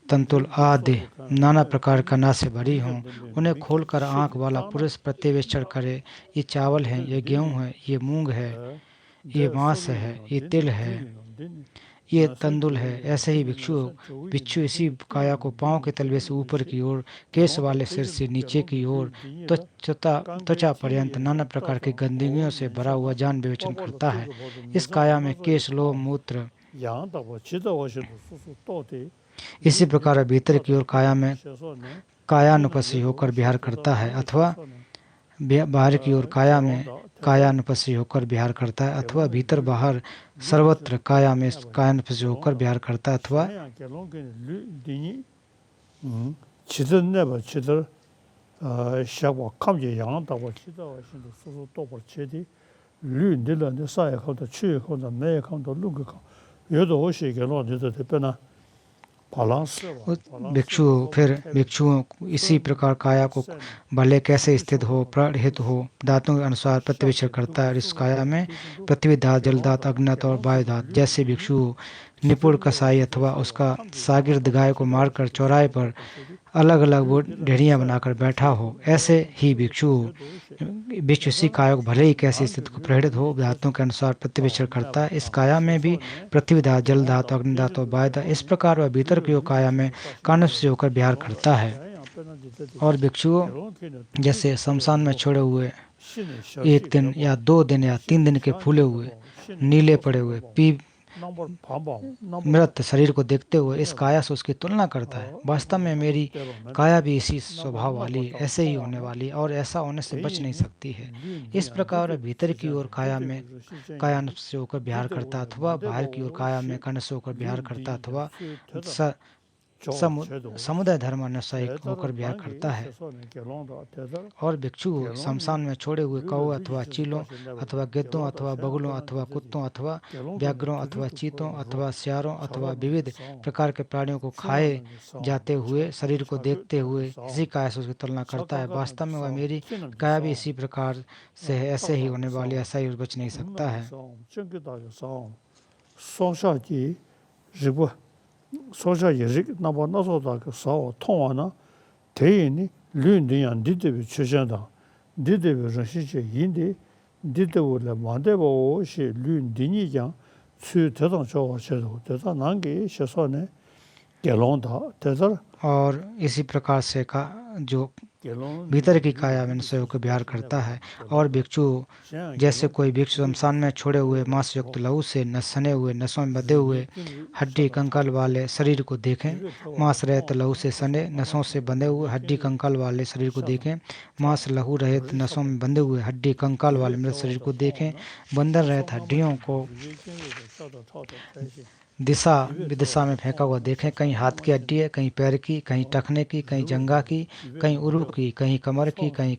तंतुल आदि नाना प्रकार का नासे भरी हों, उन्हें खोलकर आंख वाला पुरुष प्रत्यवेक्षण करे. ये चावल है, ये गेहूं है, ये मूंग है, ये मांस है, ये तिल है, ये तंदुल है. ऐसे ही भिक्षु इसी काया को पांव के तलवे से ऊपर की ओर, केस वाले सिर से नीचे की ओर, त्वचा पर्यंत नाना प्रकार की गंदगियों से भरा हुआ जान विवेचन करता है. इस काया में केश, लोम, मूत्र, इसी प्रकार भीतर की ओर काया में कायानुपस्सी होकर विहार करता है, अथवा बाहर की ओर काया में कायानुपस्सी होकर विहार करता है, अथवा भीतर बाहर सर्वत्र काया में कायानुपस्सी होकर विहार करता है, अथवा भिक्षुओं इसी प्रकार काया को भले कैसे स्थित हो, प्रहित हो, दांतों के अनुसार प्रतिवेक्षण करता है. इस काया में पृथ्वी दांत, जल दांत, अग्नत और वायु दांत. जैसे भिक्षु निपुण कसाई अथवा उसका शागिर्द गाय को मारकर चौराहे पर अलग अलग वो ढेरियां बनाकर बैठा हो, ऐसे ही भिक्षु इसी काया को भले ही कैसी स्थिति को प्रेरित हो, धातुओं के अनुसार प्रतिवेक्षण करता है. इस काया में भी पृथ्वी धातु, जल धातु, अग्नि धातु और वायु धातु, इस प्रकार वह भीतर की काया में कानून से होकर विहार करता है. और भिक्षुओं जैसे शमशान में छोड़े हुए 1 दिन या 2 दिन या 3 दिन के फूले हुए, नीले पड़े हुए, मृत शरीर को देखते हुए इस काया से उसकी तुलना करता है. वास्तव में मेरी काया भी इसी स्वभाव वाली, ऐसे ही होने वाली और ऐसा होने से बच नहीं सकती है. इस प्रकार भीतर की ओर काया में कायानुप से होकर विहार करता, अथवा बाहर की ओर काया में कर्ण से होकर विहार करता, अथवा समुदाय धर्म अनुसार होकर विहार करता है. और भिक्षु शमशान में छोड़े हुए कौओं अथवा चीलों अथवा गिद्धों अथवा बगुलों अथवा कुत्तों अथवा व्याघ्रों अथवा चीतों अथवा सियारों अथवा विविध प्रकार के प्राणियों को खाए जाते हुए शरीर को देखते हुए इसी काया से उसकी तुलना करता है. वास्तव में वह मेरी काया भी इसी प्रकार से है, ऐसे ही होने वाली, ऐसा ही बच नहीं सकता है. 소자 예식 나보 나서다 그 사오 통화나 대인이 륜디안 디데비 추전다 디데비 러시제 인디 디데고라 만데보시 륜디니장 수 대단 저어셔도 대단 난게 셔서네 개론다 대단 और इसी प्रकार से का जो भीतर की काया में स्वयं को बिहार करता है। और भिक्षु जैसे कोई भिक्षु शमशान में छोड़े हुए मांस युक्त लहू से सने हुए नसों में बंधे हुए हड्डी कंकाल वाले शरीर को देखें, मांस रहित लहू से सने नसों से बंधे हुए हड्डी कंकाल वाले शरीर को देखें, मांस लहू रहित नसों में बंधे हुए हड्डी कंकाल वाले मृत शरीर को देखें, बंधन रहित हड्डियों को दिशा विदिशा में फेंका हुआ देखें, कहीं हाथ की हड्डी है, कहीं पैर की, कहीं टखने की, कहीं जंघा की, कहीं उरु की, कहीं कमर की, कहीं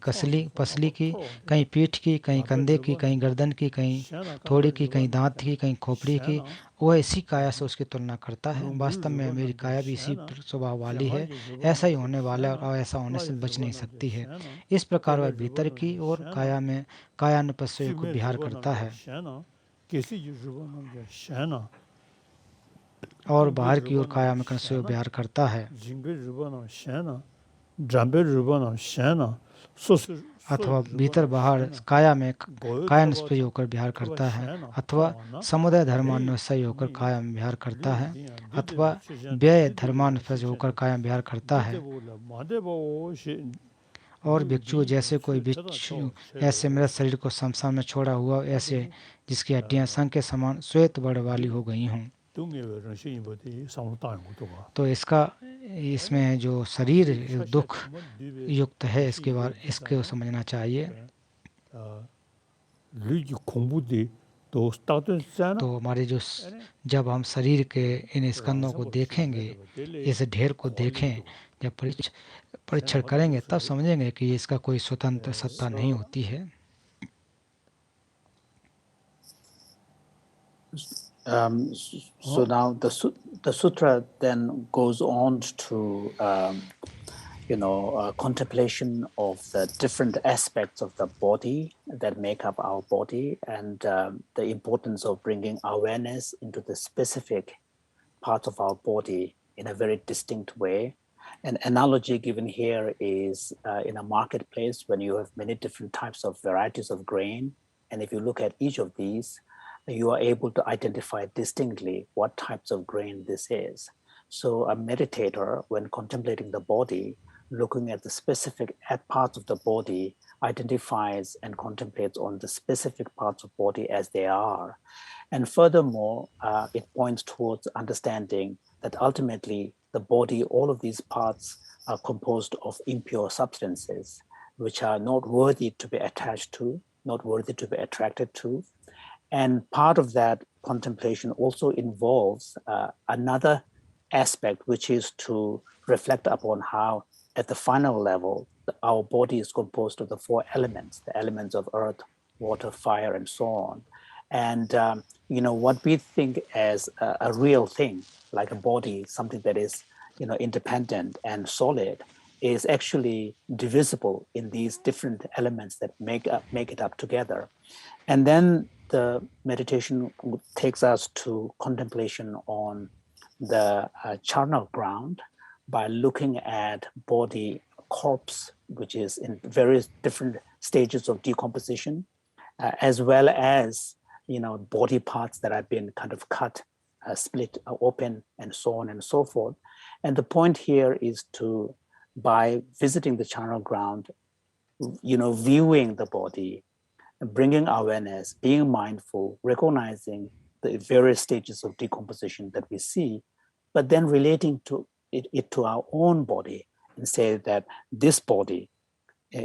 पसली की, कहीं पीठ की, कहीं कंधे की, कहीं गर्दन की, कहीं थोड़ी की, कहीं दांत की, कहीं खोपड़ी की। वह इसी काया से उसकी तुलना करता है। वास्तव में मेरी काया भी इसी स्वभाव वाली है, ऐसा ही होने वाला है और ऐसा होने से बच नहीं सकती है। इस प्रकार वह भीतर की और काया में कायानुपस्थिति को बिहार करता है और बाहर की ओर काया में से बिहार करता है, अथवा भीतर बाहर काया में कायानुपस्थिति होकर बिहार करता है, अथवा समुदाय धर्मानुसायी होकर काया में बिहार करता है, अथवा व्यय धर्मानुसायी होकर काया में बिहार करता है। और भिक्षु जैसे कोई भिक्षु ऐसे मृत शरीर को शमशान में छोड़ा हुआ, ऐसे जिसकी हड्डियां संख के समान श्वेत बड़ वाली हो गई हों। तो इसमें जो शरीर दुख युक्त है, इसको समझना चाहिए। तो हमारे जब हम शरीर के इन स्कंदों को देखेंगे, इस ढेर को देखें, जब परीक्षण करेंगे, तब समझेंगे कि इसका कोई स्वतंत्र सत्ता नहीं होती है। So now the sutra then goes on to contemplation of the different aspects of the body that make up our body, and the importance of bringing awareness into the specific parts of our body in a very distinct way. An analogy given here is in a marketplace when you have many different types of varieties of grain, and if you look at each of these, you are able to identify distinctly what types of grain this is. So a meditator, when contemplating the body, looking at the specific parts of the body, identifies and contemplates on the specific parts of body as they are. And furthermore, it points towards understanding that ultimately the body, all of these parts are composed of impure substances, which are not worthy to be attached to, not worthy to be attracted to. And part of that contemplation also involves another aspect, which is to reflect upon how, at the final level, our body is composed of the four elements, the elements of earth, water, fire, and so on. And what we think as a real thing, like a body, something that is independent and solid, is actually divisible in these different elements that make it up together. And then the meditation takes us to contemplation on the charnel ground by looking at body corpse, which is in various different stages of decomposition, as well as body parts that have been kind of cut, split open, and so on and so forth. And the point here is to, by visiting the charnel ground, viewing the body, bringing awareness, being mindful, recognizing the various stages of decomposition that we see, but then relating to it to our own body and say that this body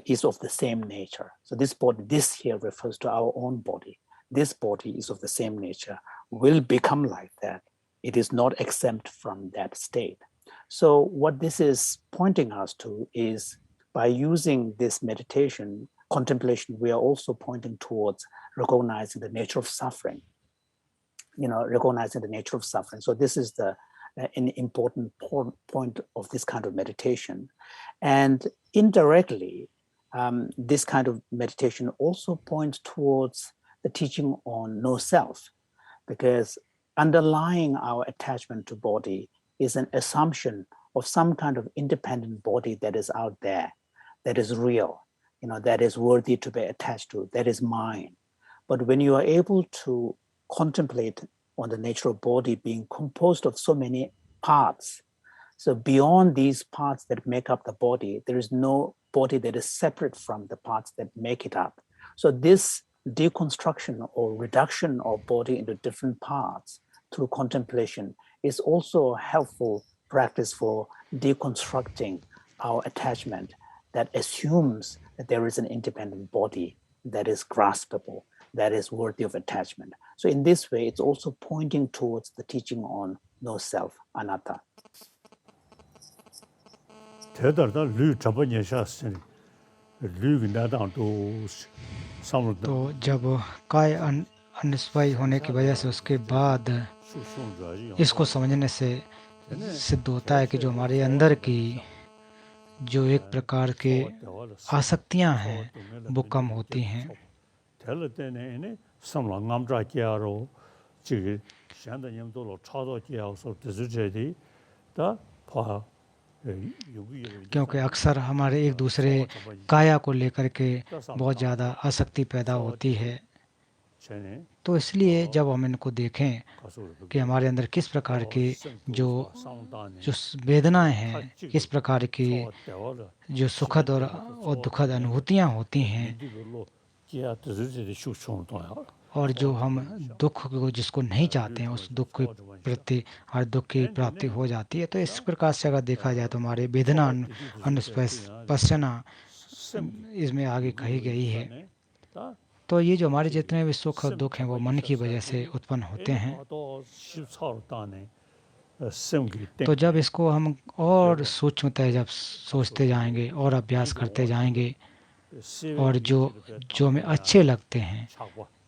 is of the same nature. So this here refers to our own body. This body is of the same nature, will become like that. It is not exempt from that state. So what this is pointing us to is, by using this meditation, contemplation, we are also pointing towards recognizing the nature of suffering, recognizing the nature of suffering. So this is an important point of this kind of meditation. And indirectly, this kind of meditation also points towards the teaching on no self, because underlying our attachment to body is an assumption of some kind of independent body that is out there, that is real, that is worthy to be attached to, that is mine. But when you are able to contemplate on the nature of body being composed of so many parts, so beyond these parts that make up the body, there is no body that is separate from the parts that make it up. So this deconstruction or reduction of body into different parts through contemplation is also a helpful practice for deconstructing our attachment that assumes that there is an independent body that is graspable, that is worthy of attachment. So in this way, it's also pointing towards the teaching on no self, anatta. 대달다 류 잡아내셨으니 류가 나당도 상으로 तो जब काय अनिस्वायी होने की वजह से उसके बाद इसको समझने से सिद्ध होता है कि जो हमारे अंदर की जो एक प्रकार के आसक्तियां हैं वो कम होती हैं. 될 때는 삼랑감자기야로 지금 현대님도 차도기야서 드즈제디 다 파 क्योंकि अक्सर हमारे एक दूसरे काया को लेकर के बहुत ज़्यादा आसक्ति पैदा होती है. तो इसलिए जब हम इनको देखें कि हमारे अंदर किस प्रकार की जो वेदनाएं हैं, किस प्रकार की जो सुखद और दुखद अनुभूतियां होती हैं, और जो हम दुख को जिसको नहीं चाहते हैं उस दुख के प्रति हर दुख की प्राप्ति हो जाती है. तो इस प्रकार से अगर देखा जाए तो हमारे वेदना अनुस्पशना इसमें आगे कही गई है. तो ये जो हमारे जितने भी सुख और दुख हैं वो मन की वजह से उत्पन्न होते हैं. तो जब इसको हम और सूक्ष्मतः जब सोचते जाएंगे और अभ्यास करते जाएंगे और जो हमें अच्छे लगते हैं,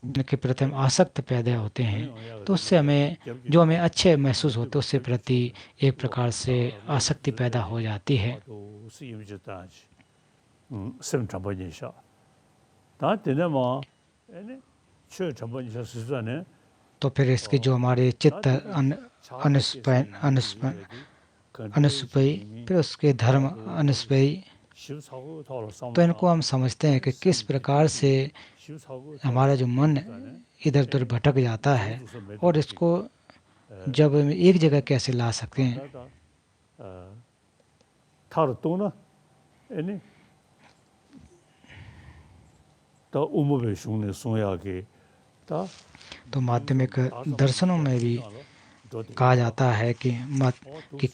के प्रति हम आसक्त पैदा होते हैं, तो उससे हमें जो हमें अच्छे महसूस होते हैं उससे प्रति एक प्रकार से आसक्ति पैदा हो जाती है. तो फिर इसके जो हमारे चित्त अनुस्पयी फिर उसके धर्म अनुस्पयी, तो इनको हम समझते हैं कि किस प्रकार से हमारा जो मन इधर उधर भटक जाता है और इसको जब एक जगह कैसे ला सकते हैं. तो माध्यमिक दर्शनों में भी कहा जाता है कि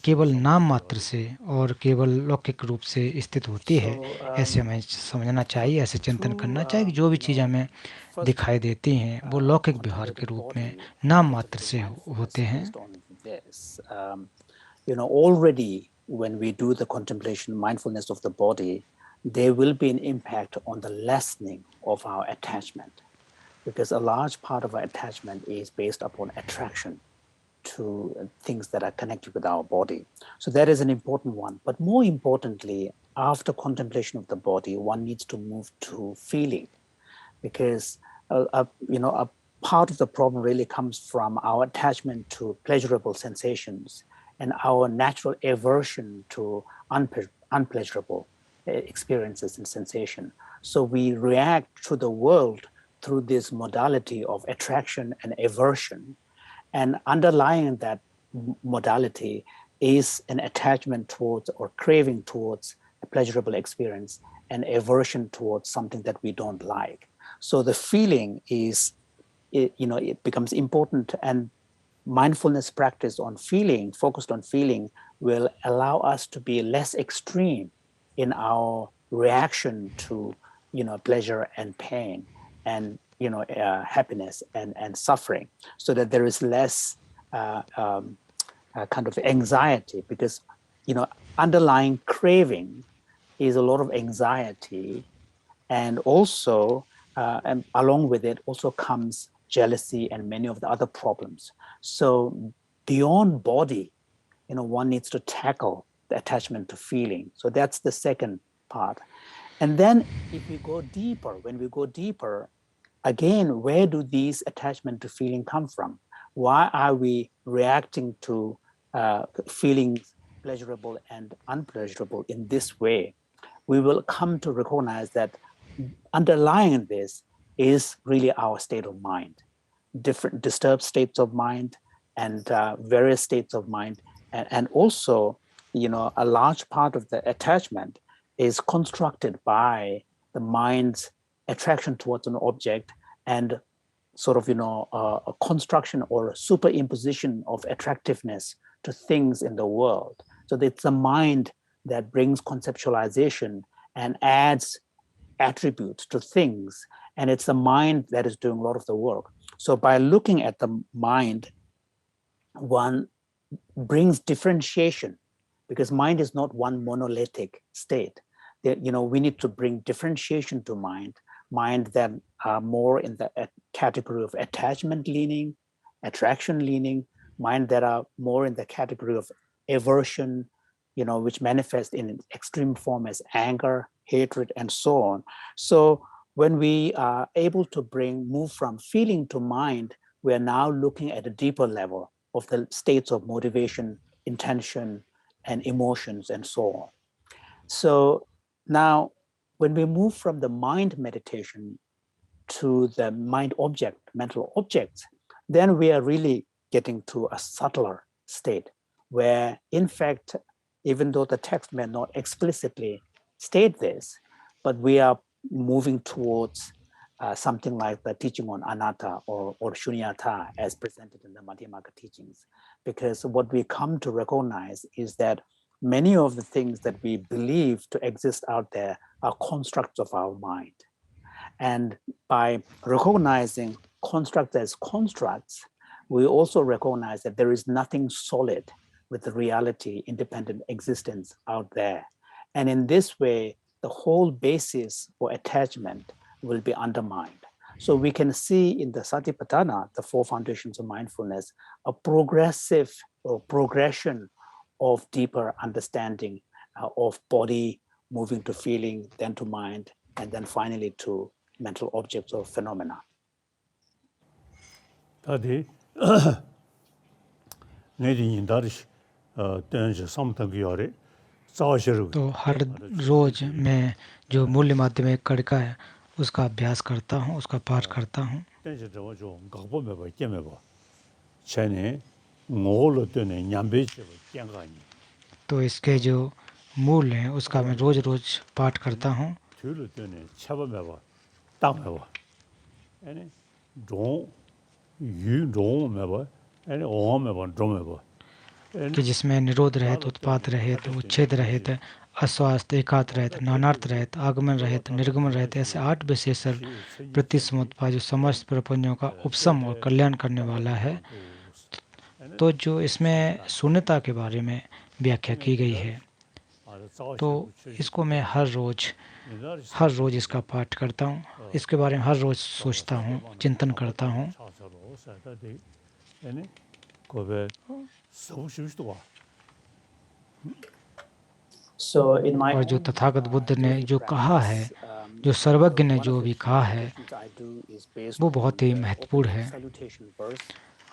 केवल नाम मात्र से और केवल लौकिक रूप से स्थित होती है. ऐसे हमें समझना चाहिए, ऐसे चिंतन करना चाहिए कि जो भी चीज़ हमें दिखाई देती हैं वो लौकिक व्यवहार के रूप में नाम मात्र से होते हैं. Already when we do the contemplation, mindfulness of the body, there will be an impact on the lessening of our attachment, because a large part of our attachment is based upon attraction to things that are connected with our body. So that is an important one. But more importantly, after contemplation of the body, one needs to move to feeling, because a part of the problem really comes from our attachment to pleasurable sensations and our natural aversion to unpleasurable experiences and sensation. So we react to the world through this modality of attraction and aversion. And underlying that modality is an attachment towards or craving towards a pleasurable experience and aversion towards something that we don't like. So the feeling is, it becomes important, and mindfulness practice on feeling, focused on feeling, will allow us to be less extreme in our reaction to, pleasure and pain and happiness and suffering, so that there is less kind of anxiety, because underlying craving is a lot of anxiety, and also and along with it also comes jealousy and many of the other problems. So beyond body, one needs to tackle the attachment to feeling. So that's the second part. And then if we go deeper, again, where do these attachment to feeling come from? Why are we reacting to feelings pleasurable and unpleasurable in this way, we will come to recognize that underlying this is really our state of mind, different disturbed states of mind and various states of mind. And also, a large part of the attachment is constructed by the mind's attraction towards an object and sort of, a construction or a superimposition of attractiveness to things in the world. So it's the mind that brings conceptualization and adds attributes to things. And it's the mind that is doing a lot of the work. So by looking at the mind, one brings differentiation, because mind is not one monolithic state. We need to bring differentiation to mind that are more in the category of attachment leaning, attraction leaning, mind that are more in the category of aversion, which manifest in extreme form as anger, hatred, and so on. So when we are able to move from feeling to mind, we are now looking at a deeper level of the states of motivation, intention, and emotions, and so on. So now, when we move from the mind meditation to the mind object, mental objects, then we are really getting to a subtler state where, in fact, even though the text may not explicitly state this, but we are moving towards something like the teaching on anatta or shunyata as presented in the Madhyamaka teachings. Because what we come to recognize is that many of the things that we believe to exist out there are constructs of our mind. And by recognizing constructs as constructs, we also recognize that there is nothing solid with the reality, independent existence out there. And in this way, the whole basis for attachment will be undermined. So we can see in the Satipatthana, the 4 foundations of mindfulness, a progressive or progression of deeper understanding of body moving to feeling, then to mind, and then finally to mental objects or phenomena. Tadi nedi indarish tenje samtagiyore sawashiru. तो हर रोज़ मैं जो मूल्य माध्यमिक कड़का है उसका अभ्यास करता हूँ, उसका पाठ करता हूँ। tenje jawa jo gakbo meba kemeba chene ngolo tene nyambe cheba kyangani. तो इसके जो मूल हैं उसका मैं रोज़ पाठ करता हूँ। Tulu tene chaba meba tang meba ene dong yu dong meba ene oha meba dong meba. कि जिसमें निरोध रहित, उत्पात रहित, उच्छेद रहित, अस्वास्थ्य, एकात रहित, नानार्थ रहित, आगमन रहित, निर्गमन रहित, ऐसे 8 विशेषण प्रतिसमुत्पाद जो समस्त प्रपंचों का उपशम और कल्याण करने वाला है। तो जो इसमें शून्यता के बारे में व्याख्या की गई है, तो इसको मैं हर रोज़ इसका पाठ करता हूँ, इसके बारे में हर रोज़ सोचता हूँ, चिंतन करता हूँ। और जो तथागत बुद्ध ने जो कहा है, जो सर्वज्ञ ने जो भी कहा है, वो बहुत ही महत्वपूर्ण है।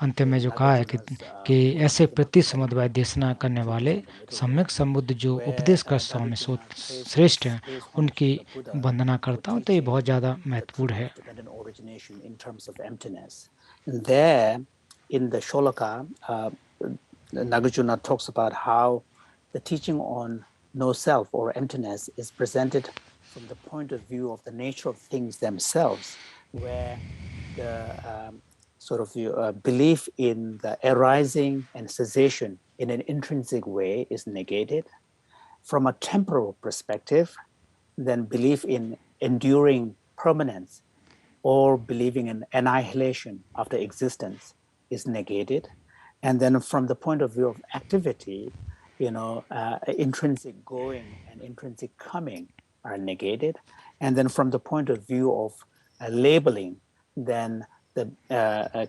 अंत में जो कहा है कि ऐसे प्रतिसमुद्भव देशना करने वाले सम्यक संबुद्ध जो उपदेश कर स्वामी श्रेष्ठ हैं, उनकी वंदना करता हूँ। तो ये बहुत ज़्यादा महत्वपूर्ण है। There, in the Sholaka, Nagarjuna talks about how the teaching on no self or emptiness is presented from the point of view of the nature of things themselves, where the sort of belief in the arising and cessation in an intrinsic way is negated. From a temporal perspective, then belief in enduring permanence or believing in annihilation after existence is negated. And then from the point of view of activity, intrinsic going and intrinsic coming are negated. And then from the point of view of labeling, then the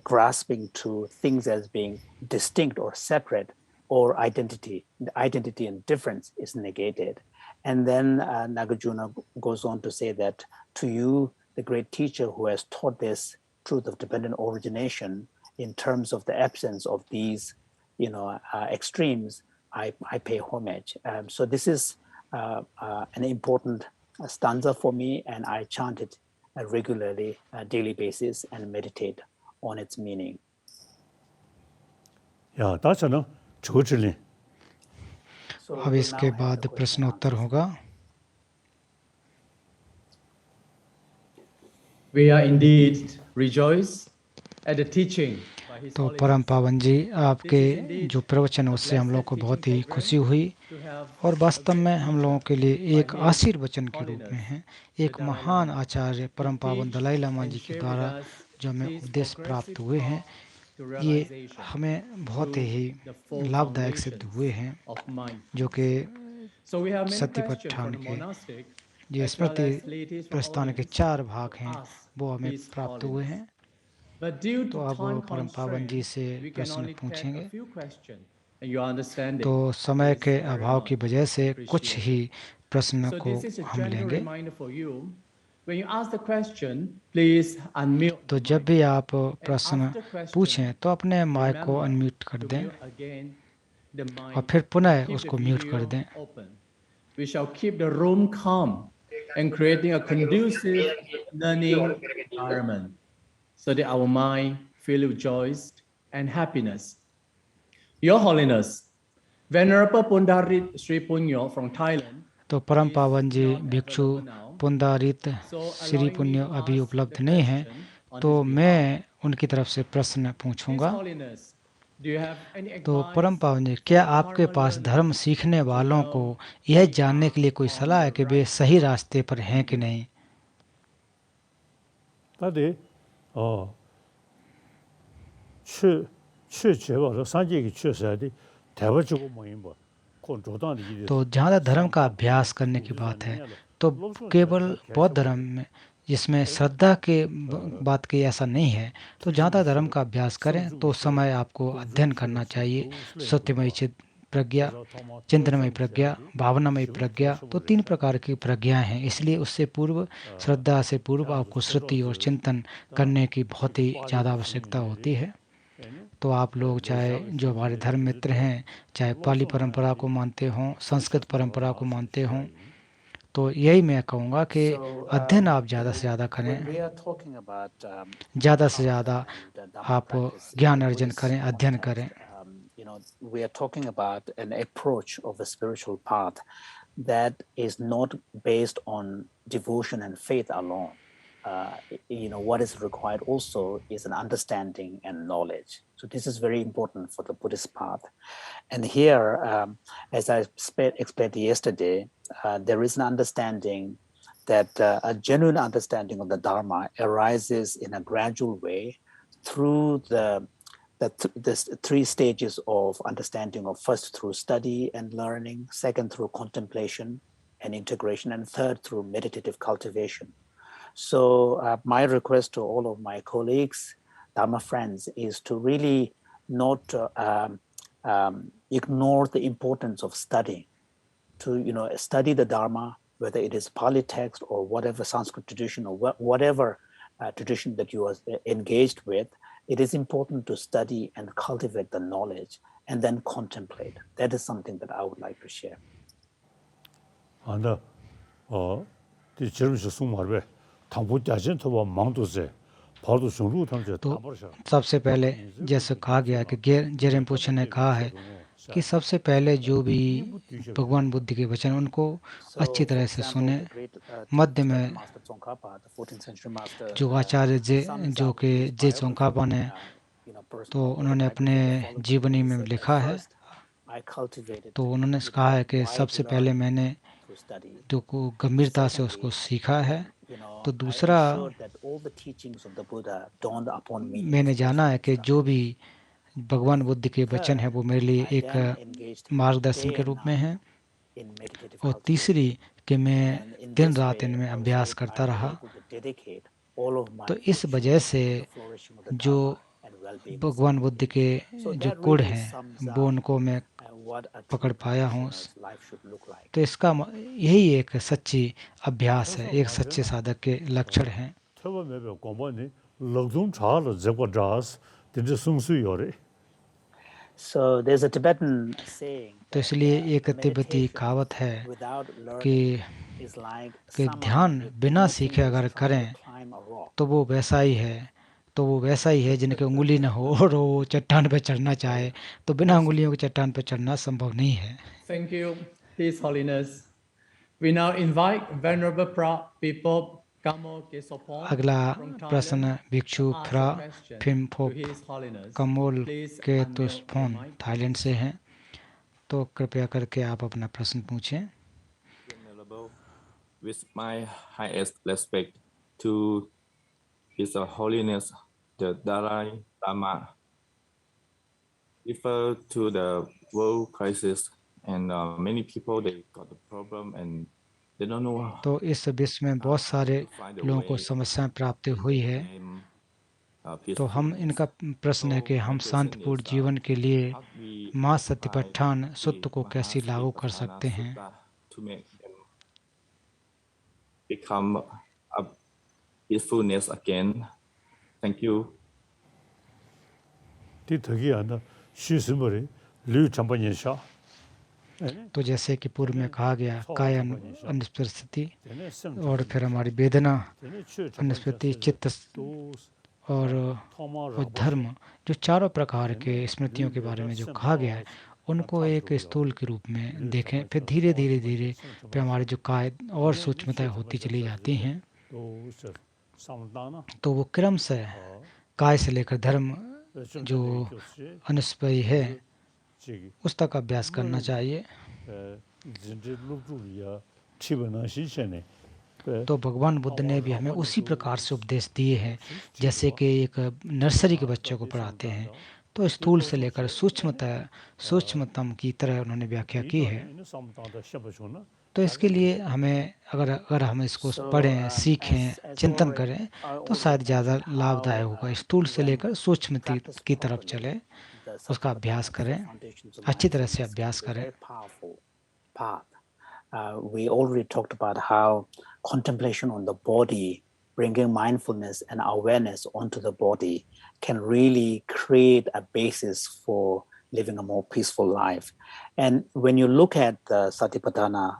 grasping to things as being distinct or separate or identity and difference is negated. And then Nagarjuna goes on to say that to you, the great teacher who has taught this truth of dependent origination in terms of the absence of these extremes, I pay homage. So this is an important stanza for me, and I chant it regularly, daily basis, and meditate on its meaning. 야, 다처럼 조질린. अब इसके बाद प्रश्नोत्तर होगा. We are indeed rejoiced at the teaching. तो परम पावन जी, आपके जो प्रवचन उससे हम लोग को बहुत ही खुशी हुई और वास्तव में हम लोगों के लिए एक आशीर्वचन के रूप में है. एक महान आचार्य परम पावन दलाई लामा जी के द्वारा जो हमें उपदेश प्राप्त हुए हैं, ये हमें बहुत ही लाभदायक सिद्ध हुए हैं, जो कि सत्यपठान के ये स्मृति प्रस्थान के 4 भाग हैं, वो हमें प्राप्त हुए हैं. तो अब परम पावन जी से प्रश्न पूछेंगे. तो समय के अभाव की वजह से कुछ ही प्रश्न को हम लेंगे. तो जब भी आप प्रश्न पूछें तो अपने माइक को अनम्यूट कर दें और फिर पुनः उसको म्यूट कर दें. We shall keep the room calm and creating a conducive learning environment, so that our mind feel rejoiced and happiness. Your Holiness, Venerable Pundarit Sri Punyo from Thailand. तो परम पावन जी भिक्षु पुंदारित श्री पुण्य अभी उपलब्ध नहीं हैं, तो मैं उनकी तरफ से प्रश्न पूछूंगा. तो परम पावन जी, क्या आपके पास धर्म सीखने वालों को यह जानने के लिए कोई सलाह है कि वे सही रास्ते पर हैं कि नहीं? तो जहाँ धर्म का अभ्यास करने की बात है, तो केवल बौद्ध धर्म में जिसमें श्रद्धा के बात की ऐसा नहीं है, तो जहाँ तक धर्म का अभ्यास करें तो समय आपको अध्ययन करना चाहिए. सत्यमय चित प्रज्ञा, चिंतनमय प्रज्ञा, भावनामय प्रज्ञा, तो 3 प्रकार की प्रज्ञाएं हैं. इसलिए उससे पूर्व, श्रद्धा से पूर्व आपको श्रुति और चिंतन करने की बहुत ही ज़्यादा आवश्यकता होती है. तो आप लोग चाहे जो हमारे धर्म मित्र हैं, चाहे पाली परंपरा को मानते हों, संस्कृत परंपरा को मानते हों, तो यही मैं कहूँगा कि अध्ययन आप ज़्यादा से ज़्यादा करें, ज़्यादा से ज़्यादा आप ज्ञान अर्जन करें, अध्ययन करें. We are talking about an approach of the spiritual path that is not based on devotion and faith alone. What is required also is an understanding and knowledge. So this is very important for the Buddhist path. And here, as I explained yesterday, there is an understanding that a genuine understanding of the Dharma arises in a gradual way through the 3 stages of understanding of: first through study and learning, second through contemplation and integration, and third through meditative cultivation. So my request to all of my colleagues, Dharma friends, is to really not ignore the importance of studying, to study the Dharma, whether it is Pali text or whatever Sanskrit tradition or whatever tradition that you are engaged with. It is important to study and cultivate the knowledge and then contemplate. That is something that I would like to share. तो सबसे पहले जैसे कहा गया कि जेरेम्पोछे ने कहा है कि सबसे पहले जो भी भगवान बुद्ध के वचन उनको अच्छी तरह से सुने. मध्य में जो आचार्य जो कि जे चोंकापा ने, तो उन्होंने अपने जीवनी में लिखा है, तो उन्होंने कहा है कि सबसे पहले मैंने जो को गंभीरता से उसको सीखा है. तो दूसरा मैंने जाना है कि जो भी भगवान बुद्ध के वचन है वो मेरे लिए एक मार्गदर्शन के रूप में है. और तीसरी कि मैं दिन रात इनमें अभ्यास करता रहा. तो इस वजह से जो भगवान बुद्ध के जो गुण हैं वो उनको मैं पकड़ पाया हूँ. तो इसका यही एक सच्ची अभ्यास है, एक सच्चे साधक के लक्षण हैं. So there's a Tibetan saying तो that इसलिए एक तिब्बती meditation कहावत है without कि learning is like ध्यान someone with बिना no सीखे fingers अगर trying to करें climb a rock. तो वो वैसा ही है जिनके उंगली न हो और वो चट्टान पर चढ़ना चाहे, तो बिना उंगलियों के चट्टान पर चढ़ना संभव नहीं है। Thank you, His Holiness. We now invite Venerable people Kamo Kesopon अगला from प्रश्न Thailand भिक्षु to ask Fra a question to फिम्फोप His Holiness. कमोल Please के unmute your तुस्फोन mic. थाईलैंड से हैं, तो कृपया करके आप अपना प्रश्न पूछें। Venerable, with my highest respect to His Holiness the Dalai Lama, refer to the world crisis, and many people they got the problem and they don't know. तो इस विश्व में बहुत सारे लोगों को समस्याएं प्राप्त हुई है, तो हम इनका प्रश्न है कि हम शांतिपूर्ण जीवन के लिए माँ सतिपट्ठान सूत्र को कैसे लागू कर सकते हैं। Become a peacefulness again. Thank you. तो जैसे कि पूर्व में कहा गया, काय अनुस्पृति और फिर हमारी वेदना अनुस्पृति, चित्त और धर्म, जो चारों प्रकार के स्मृतियों के बारे में जो कहा गया है, उनको एक स्थूल के रूप में देखें, फिर धीरे धीरे धीरे फिर हमारी जो काय और सूक्ष्मताएं होती चली जाती हैं, तो वो क्रम से काय से लेकर धर्म जो अनुस्पयी है उस तक अभ्यास करना चाहिए। तो भगवान बुद्ध ने भी हमें उसी प्रकार से उपदेश दिए हैं, जैसे कि एक नर्सरी के बच्चों को पढ़ाते हैं, तो स्थूल से लेकर सूक्ष्मतम की तरह उन्होंने व्याख्या की है। तो इसके लिए हमें अगर हम इसको पढ़ें, सीखें, चिंतन करें, तो शायद ज़्यादा लाभदायक होगा। स्थूल से लेकर सूक्ष्म की तरफ चले, उसका अभ्यास करें, अच्छी तरह से अभ्यास करें। We already talked about how contemplation on the body, bringing mindfulness and awareness onto the body, can really create a basis for living a more peaceful life. And when you look at the Satipatthana,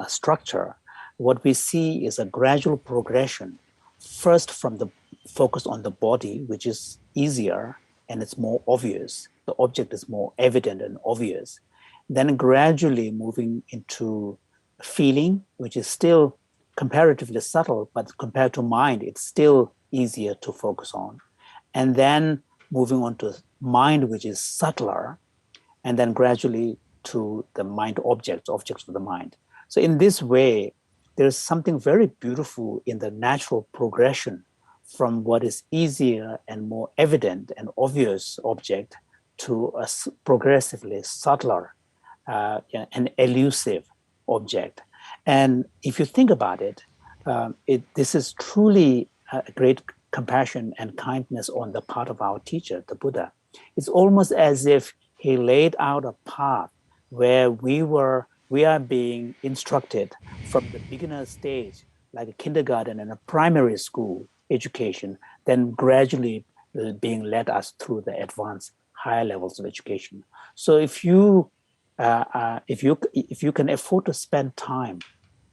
structure, what we see is a gradual progression. First, from the focus on the body, which is easier and it's more obvious. The object is more evident and obvious. Then gradually moving into feeling, which is still comparatively subtle, but compared to mind, it's still easier to focus on. And then moving on to mind, which is subtler, and then gradually to the mind objects of the mind. So in this way, there's something very beautiful in the natural progression from what is easier and more evident and obvious object to a progressively subtler an elusive object. And if you think about it, this is truly a great compassion and kindness on the part of our teacher, the Buddha. It's almost as if he laid out a path where we are being instructed from the beginner stage, like a kindergarten and a primary school education, then gradually being led us through the advanced higher levels of education. So if you can afford to spend time,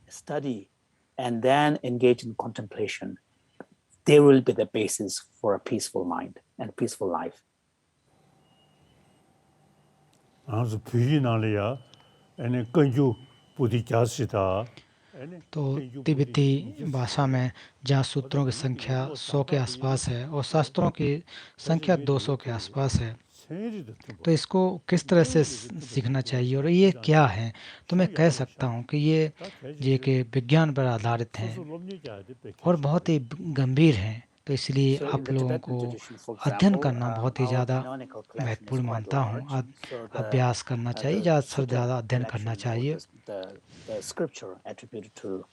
study, and then engage in contemplation, there will be the basis for a peaceful mind and peaceful life. तो तिब्बती भाषा में जहाँ सूत्रों की संख्या 100 के आसपास है और शास्त्रों की संख्या 200 के आसपास है, तो इसको किस तरह से सीखना चाहिए और ये क्या है, तो मैं कह सकता हूँ कि ये कि विज्ञान पर आधारित हैं और बहुत ही गंभीर हैं। तो इसलिए आप लोगों को अध्ययन करना बहुत ही ज़्यादा महत्वपूर्ण मानता हूँ। अभ्यास करना चाहिए, ज़्यादा से ज़्यादा अध्ययन करना चाहिए। The scripture attributed to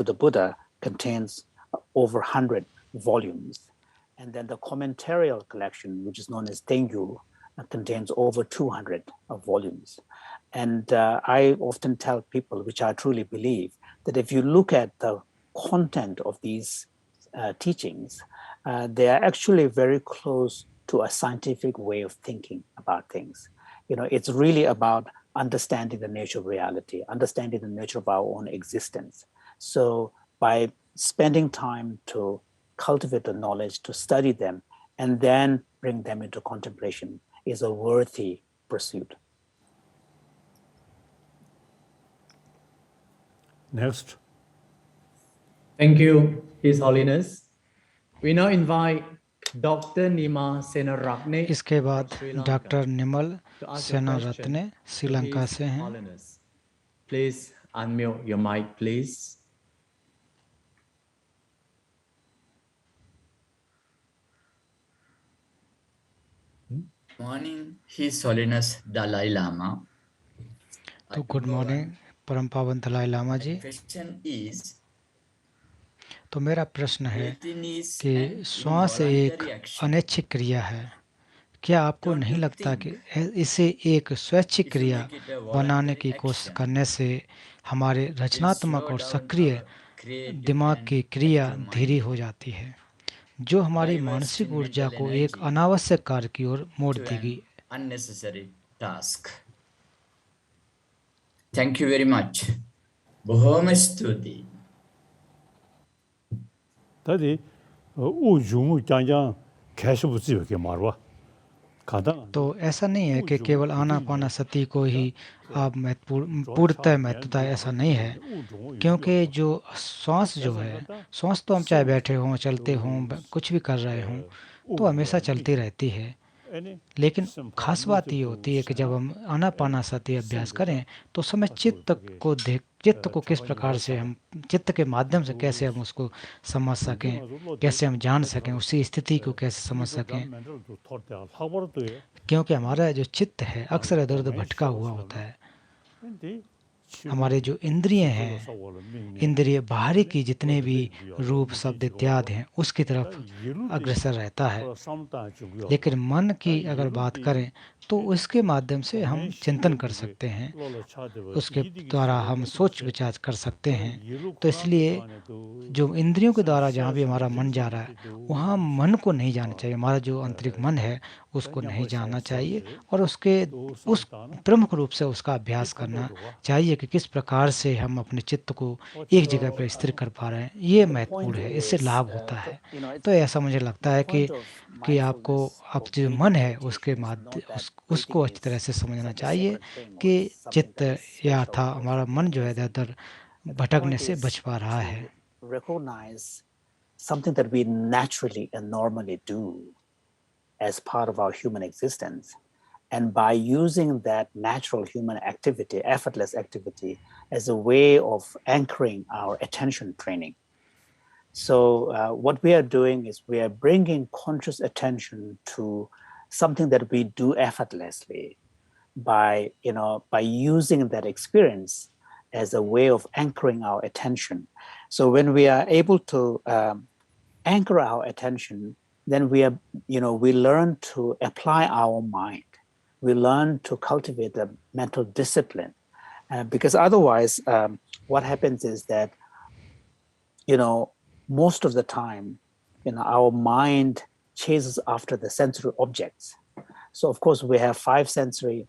the Buddha contains over 100 volumes. And then the commentarial collection, which is known as Tengyu, contains over 200 volumes. And I often tell people, which I truly believe, that if you look at the content of these teachings, they are actually very close to a scientific way of thinking about things. It's really about understanding the nature of reality, understanding the nature of our own existence. So by spending time to cultivate the knowledge, to study them, and then bring them into contemplation is a worthy pursuit. Next. Thank you, His Holiness. We now invite Dr. Nima Senaratne. इसके बाद doctor Nimal Senaratne Sri Lanka से हैं. Please unmute your mic, please. Morning, His Holiness Dalai Lama. तो good morning परम पावन दलाई लामा जी. Question is, तो मेरा प्रश्न है breathing is कि an श्वास एक involuntary action. अनैच्छिक क्रिया है. क्या आपको Don't नहीं you लगता think कि इसे एक स्वैच्छिक if you क्रिया make it a बनाने voluntary की कोशिश action, करने से हमारे it रचनात्मक slow और down सक्रिय our creative दिमाग and की क्रिया active धीरे mind हो जाती है, जो हमारी by मानसिक wasting ऊर्जा mental को एक energy अनावश्यक कार्य की ओर मोड़ to देगी. an unnecessary task. Thank you very much. Bhoma Stuti. 다디 우중우 짱짱 캐시부지 게 말와. तो ऐसा नहीं है कि केवल आनापाना सती को ही आप पूर्णतः महत्वता, ऐसा नहीं है, क्योंकि जो श्वास जो है, श्वास तो हम चाहे बैठे हों, चलते हों, कुछ भी कर रहे हों, तो हमेशा चलती रहती है. लेकिन खास बात ये होती है कि जब हम आनापानासती अभ्यास करें तो समय चित्त को किस प्रकार से हम चित्त के माध्यम से कैसे हम उसको समझ सकें, कैसे हम जान सकें, उसी स्थिति को कैसे समझ सकें, क्योंकि हमारा जो चित्त है अक्सर इधर उधर भटका हुआ होता है. हमारे जो इंद्रिय हैं, इंद्रिय बाहरी की जितने भी रूप शब्द इत्यादि हैं उसकी तरफ अग्रसर रहता है. लेकिन मन की अगर बात करें तो उसके माध्यम से हम चिंतन कर सकते हैं, उसके द्वारा हम सोच विचार कर सकते हैं. तो इसलिए जो इंद्रियों के द्वारा जहाँ भी हमारा मन जा रहा है वहाँ मन को नहीं जाना चाहिए, हमारा जो आंतरिक मन है उसको नहीं जाना चाहिए, और उस प्रमुख रूप से उसका अभ्यास करना चाहिए कि किस प्रकार से हम अपने चित्त को एक जगह पर स्थिर कर पा रहे हैं. ये महत्वपूर्ण है, इससे लाभ होता है. तो ऐसा मुझे लगता है कि आपको आप जो मन है उसके उसको अच्छी तरह से समझना चाहिए कि चित्त या था हमारा मन जो है इधर भटकने से बच पा रहा है. Recognize something that we naturally and normally do as part of our human existence, and by using that natural human activity, effortless activity, as a way of anchoring our attention training. So what we are doing is we are bringing conscious attention to something that we do effortlessly by using that experience as a way of anchoring our attention. So when we are able to anchor our attention, then we learn to apply our mind. We learn to cultivate the mental discipline, because otherwise, what happens is that, most of the time, our mind chases after the sensory objects. So of course we have 5 sensory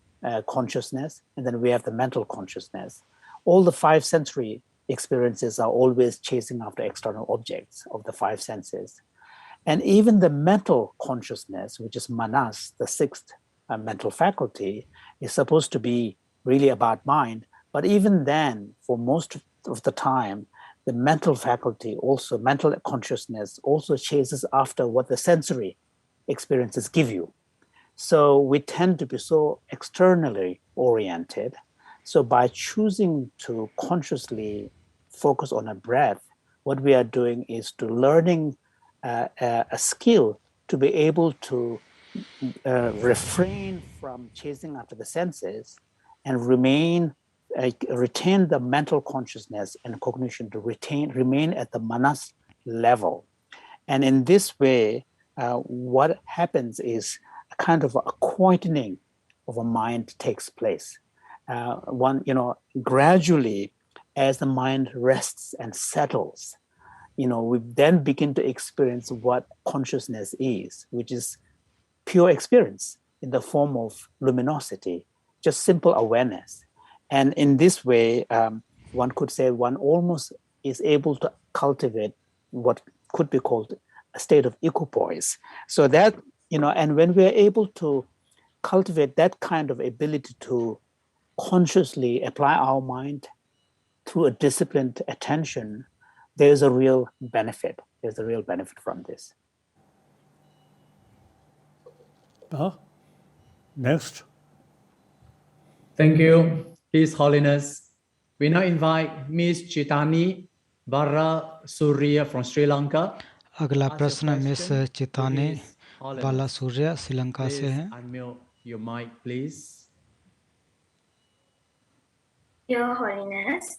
consciousness, and then we have the mental consciousness. All the 5 sensory experiences are always chasing after external objects of the 5 senses. And even the mental consciousness, which is manas, the 6th mental faculty, is supposed to be really about mind. But even then, for most of the time, the mental faculty also, mental consciousness also chases after what the sensory experiences give you. So we tend to be so externally oriented. So by choosing to consciously focus on a breath, what we are doing is to learning a skill to be able to refrain from chasing after the senses and retain the mental consciousness and cognition to remain at the manas level. And in this way, what happens is a kind of a quietening of a mind takes place. Gradually, as the mind rests and settles, we then begin to experience what consciousness is, which is pure experience in the form of luminosity, just simple awareness. And in this way, one could say one almost is able to cultivate what could be called a state of equipoise. So that, and when we are able to cultivate that kind of ability to consciously apply our mind through a disciplined attention, there's a real benefit. There's a real benefit from this. Next. Thank you, His Holiness. We now invite Ms. Chitani Bara Surya from Sri Lanka. अगला Ask your प्रश्न miss question to चितानी His Holiness. बाला सूर्य श्रीलंका से Please हैं. unmute your mic, please. Your Holiness,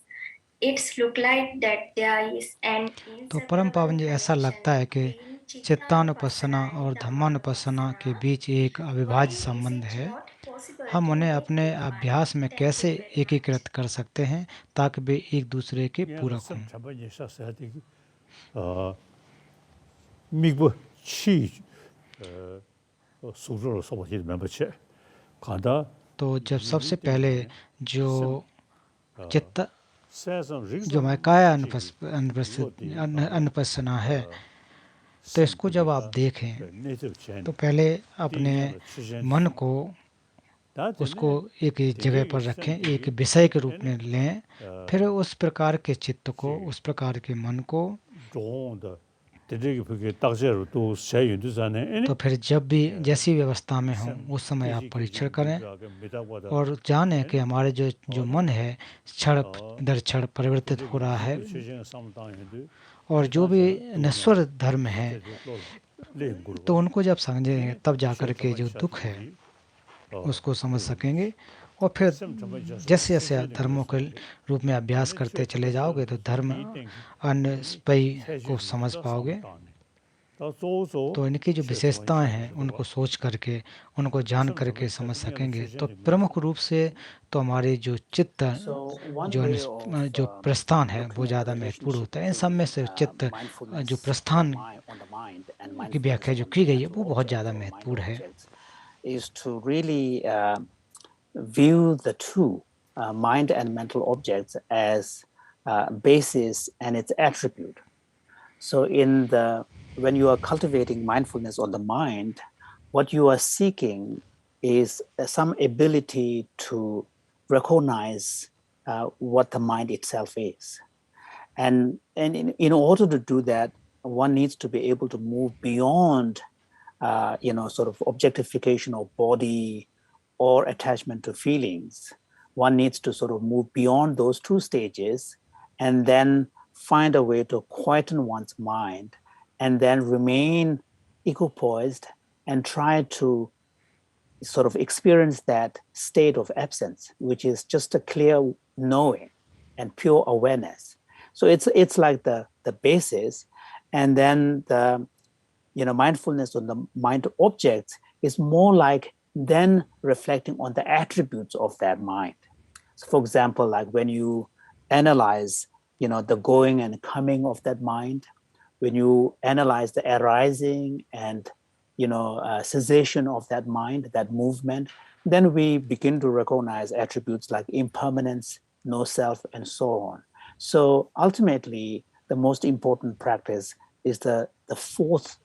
it's look like that there is an तो परम पावन जी, inseparable ऐसा लगता है कि connection चित्तानुपස්සना between और chittanupassana धम्मानुपස්සना and के dhammanupassana. बीच एक अविभाज्य Why is संबंध it है. not possible हम to उन्हें make अपने it one? अभ्यास में Thank कैसे you very much. एकीकृत कर सकते हैं ताकि वे एक दूसरे के पूरक हों. 미국 치 수저로 소모지 멤버체 간다. तो जब सबसे पहले जो चित्त जो मैं काया अनुपස්සना है, तो इसको जब आप देखें तो पहले अपने मन को उसको एक जगह पर रखें, एक विषय के रूप में लें, फिर उस प्रकार के चित्त को, उस प्रकार के मन को, तो फिर जब भी जैसी व्यवस्था में हो उस समय आप परीक्षण करें और जानें कि हमारे जो मन है क्षण दर क्षण परिवर्तित हो रहा है, और जो भी नश्वर धर्म है तो उनको जब समझेंगे तब जाकर के जो दुख है उसको समझ सकेंगे. और फिर जैसे जैसे धर्मों के रूप में अभ्यास करते चले जाओगे तो धर्म अन्य को समझ पाओगे. तो इनकी जो विशेषताएं हैं उनको सोच करके, उनको जान करके समझ सकेंगे. तो प्रमुख रूप से तो हमारे जो चित्त जो प्रस्थान है वो ज़्यादा महत्वपूर्ण होता है. इन सब में से चित्त जो प्रस्थान की व्याख्या जो की गई है वो बहुत ज़्यादा महत्वपूर्ण है. Is to really view the two mind and mental objects as basis and its attribute. So when you are cultivating mindfulness on the mind, what you are seeking is some ability to recognize what the mind itself is. And in order to do that, one needs to be able to move beyond sort of objectification of body or attachment to feelings. One needs to sort of move beyond those two stages and then find a way to quieten one's mind and then remain equipoised and try to sort of experience that state of absence, which is just a clear knowing and pure awareness. So it's like the basis, and then the mindfulness on the mind objects is more like then reflecting on the attributes of that mind. So for example, like when you analyze, the going and coming of that mind, when you analyze the arising and, cessation of that mind, that movement, then we begin to recognize attributes like impermanence, no self, and so on. So ultimately, the most important practice is the fourth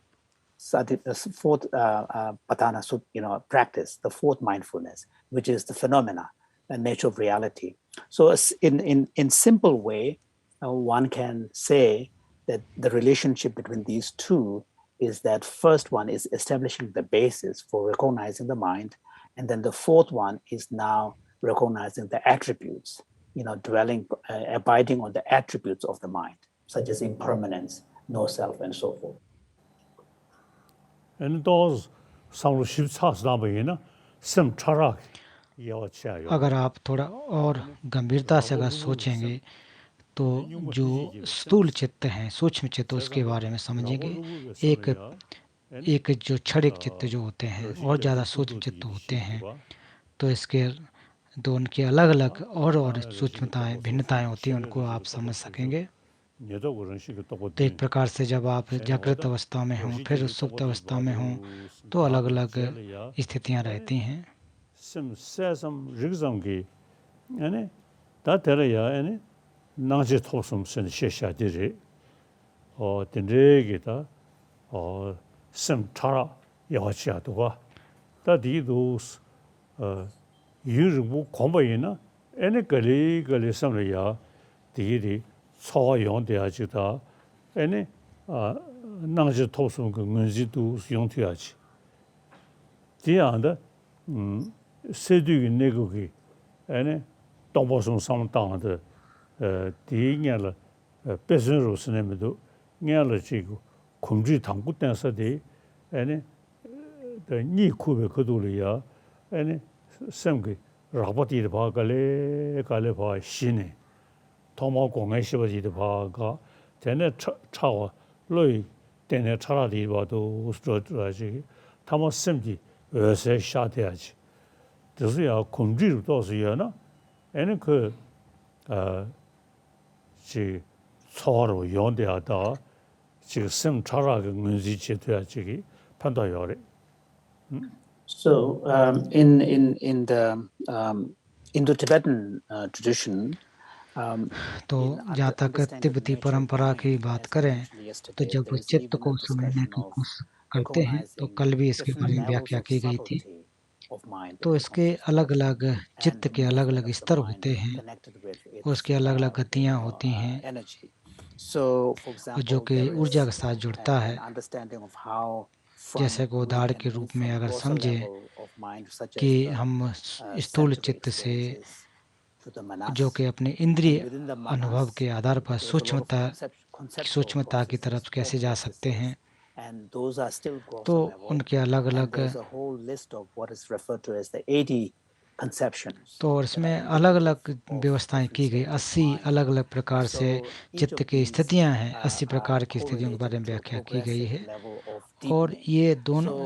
patana, practice, the fourth mindfulness, which is the phenomena, the nature of reality. So in simple way, one can say that the relationship between these two is that first one is establishing the basis for recognizing the mind, and then the fourth one is now recognizing the attributes, abiding on the attributes of the mind, such as impermanence, no self, and so forth. And those some ships ना बही ना सम ठरा अगर आप थोड़ा और गंभीरता से अगर सोचेंगे तो जो स्थूल चित्त हैं, सूक्ष्म चित्त, उसके बारे में समझेंगे. एक जो क्षणिक चित्त जो होते हैं और ज़्यादा सूक्ष्म चित्त होते हैं, तो इसके तो उनकी अलग अलग और सूक्ष्मताएं, भिन्नताएं होती हैं, उनको आप समझ सकेंगे. तो एक प्रकार से जब आप जागृत अवस्था में हों फिर सुप्त अवस्था में हों तो अलग अलग स्थितियां रहती हैं। sim sesam rigzam gi ane da tera ya ane nangje thosum sen shesha dire o tendre gi da o sim chara ya cha do wa da di dos yuru komba ina ane gali sam le ya di so yong de ya ji da ane nangje thosum ge ngenji du yong tu ya ji di anda 세두기 내고기 아니 동보성 상당의 디ኛ를 배선로스네면도 냐를 지고 kumji tangku tensa de ane ni kube kaduliya ane semge rabati de ba gale ba shine toma gongai shibadi de ba ga tene chawa loi tene chara de ba do ustro tama semdi öse shateaji就是要控制到是要呢ane 그 지 서로 연대하다 지금 생차라가 문제 제도야 지기 판단요래. So in the Indo-Tibetan tradition, तो जहाँ तक तिब्बती परंपरा की बात करें तो जब वो चित्त को समझने की कोशिश करते हैं तो कल भी इसके बारे में व्याख्या की गई थी। तो इसके अलग अलग चित्त के अलग अलग स्तर होते हैं और उसकी अलग अलग गतियाँ होती हैं जो कि ऊर्जा के साथ जुड़ता है। जैसे कि उदाहरण के रूप में अगर समझें कि हम स्थूल चित्त से जो कि अपने इंद्रिय अनुभव के आधार पर सूक्ष्मता की तरफ कैसे जा सकते हैं तो उनके अलग अलग तो इसमें अलग अलग व्यवस्थाएं की गई 80 अलग अलग प्रकार से चित्त की स्थितियां हैं 80 प्रकार की स्थितियों के बारे में व्याख्या की गई है और ये दोनों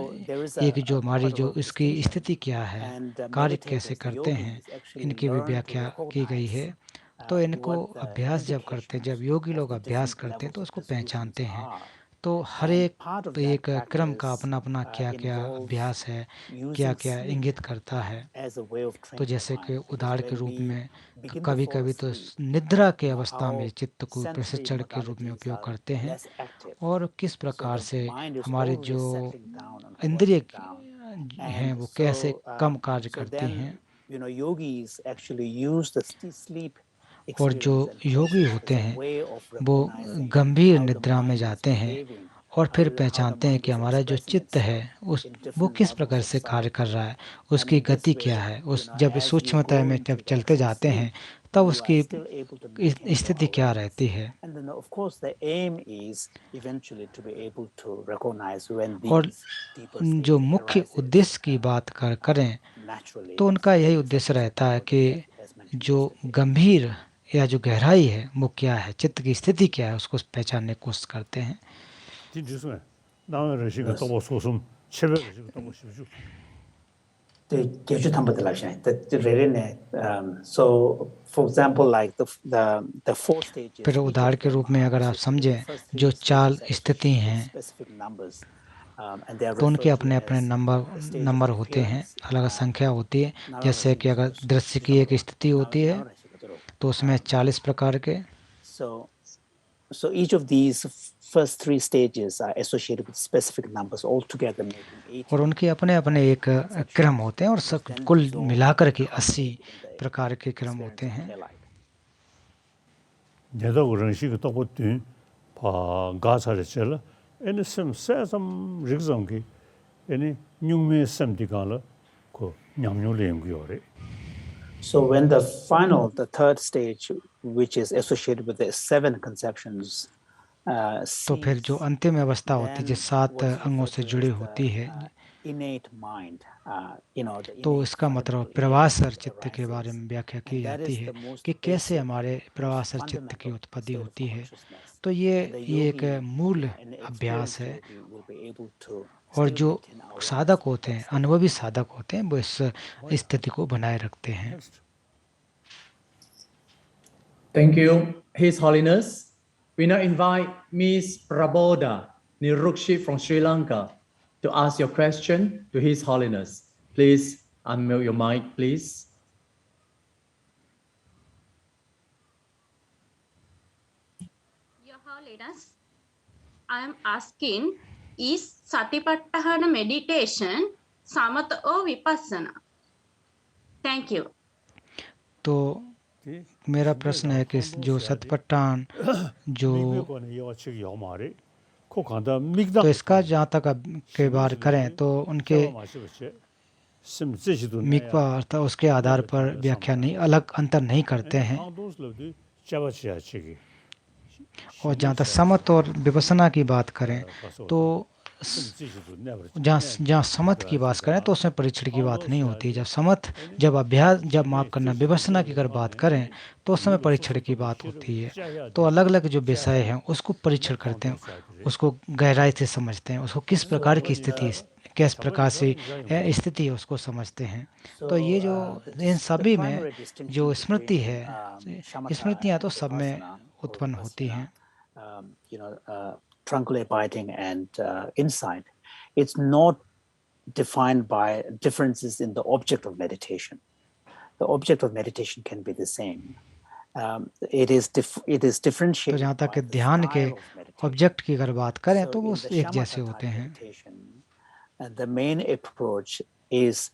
एक जो हमारी जो इसकी स्थिति क्या है कार्य कैसे करते हैं इनकी भी व्याख्या की गई है। तो इनको अभ्यास जब करते हैं जब योगी लोग अभ्यास करते हैं तो उसको पहचानते हैं। तो हर एक क्रम का अपना अपना क्या क्या अभ्यास है क्या क्या इंगित करता है। तो जैसे कि उदाहरण के रूप में कभी कभी तो निद्रा के अवस्था में चित्त को प्रशिक्षण के रूप में उपयोग करते हैं और किस प्रकार से हमारे जो इंद्रिय हैं वो कैसे कम कार्य करती हैं और जो योगी होते हैं वो गंभीर निद्रा में जाते हैं और फिर पहचानते हैं कि हमारा जो चित्त है वो किस प्रकार से कार्य कर रहा है उसकी गति क्या है। उस जब सूक्ष्मता में जब चलते जाते हैं तब उसकी स्थिति क्या रहती है और जो मुख्य उद्देश्य की बात करें तो उनका यही उद्देश्य रहता है कि जो गंभीर या जो गहराई है वो क्या है चित्त की स्थिति क्या है उसको पहचानने की कोशिश करते हैं। फिर उदाहरण के रूप में अगर आप समझें जो 4 स्थिति हैं तो उनके अपने अपने नंबर होते हैं अलग संख्या होती है। जैसे कि अगर दृश्य की एक स्थिति होती है तो उसमें 40 प्रकार के So each of these first 3 stages are associated with specific numbers altogether making 80 और उनके अपने अपने एक क्रम होते हैं और सब कुल मिलाकर के 80 प्रकार के क्रम होते हैं। 내가 그런 식의 똑같은 바 가사를 ene sem sesam rigzongi ene nyungme semdigala ko nyamnyo lenguyore. So when the third stage, which is associated with the 7 conceptions, तो फिर जो अंतिम अवस्था होती है जो 7 अंगों से जुड़ी होती है तो इसका मतलब प्रवासर चित्त के बारे में व्याख्या की जाती है कि कैसे हमारे प्रवासर चित्त की उत्पत्ति होती है। तो ये एक मूल अभ्यास है और जो साधक होते हैं अनुभवी साधक होते हैं वो इस स्थिति को बनाए रखते हैं। Thank you, His Holiness. We now invite Ms. Praboda Nirukshi from Sri Lanka to ask your question to His Holiness. Please unmute your mic, please. Your Holiness, I am asking, is Satipatthana meditation samatha or vipassana? Thank you. तो मेरा प्रश्न है कि जो सतपट्टान जो तो इसका जहाँ तक के बार करें तो उनके मिकवा अर्थात उसके आधार पर व्याख्या नहीं अलग अंतर नहीं करते हैं और जहाँ तक समत और विपස්සना की बात करें तो जहाँ समत की बात करें तो उसमें परीक्षण की बात नहीं होती जब अभ्यास जब माफ करना विपස්සना की अगर बात करें तो उस समय परीक्षण की बात होती है तो अलग अलग जो विषय हैं उसको परीक्षण करते हैं उसको गहराई से समझते हैं उसको किस प्रकार की स्थिति किस प्रकार से स्थिति है उसको समझते हैं तो ये जो इन सभी में जो स्मृति है स्मृतियाँ तो सब में उत्पन्न होती हैं tranquilly abiding and insight, it's not defined by differences in the object of meditation. The object of meditation can be the same. It is differentiated. तो जहाँ तक ध्यान के ऑब्जेक्ट की अगर बात करें तो वो एक जैसे होते हैं. The main approach is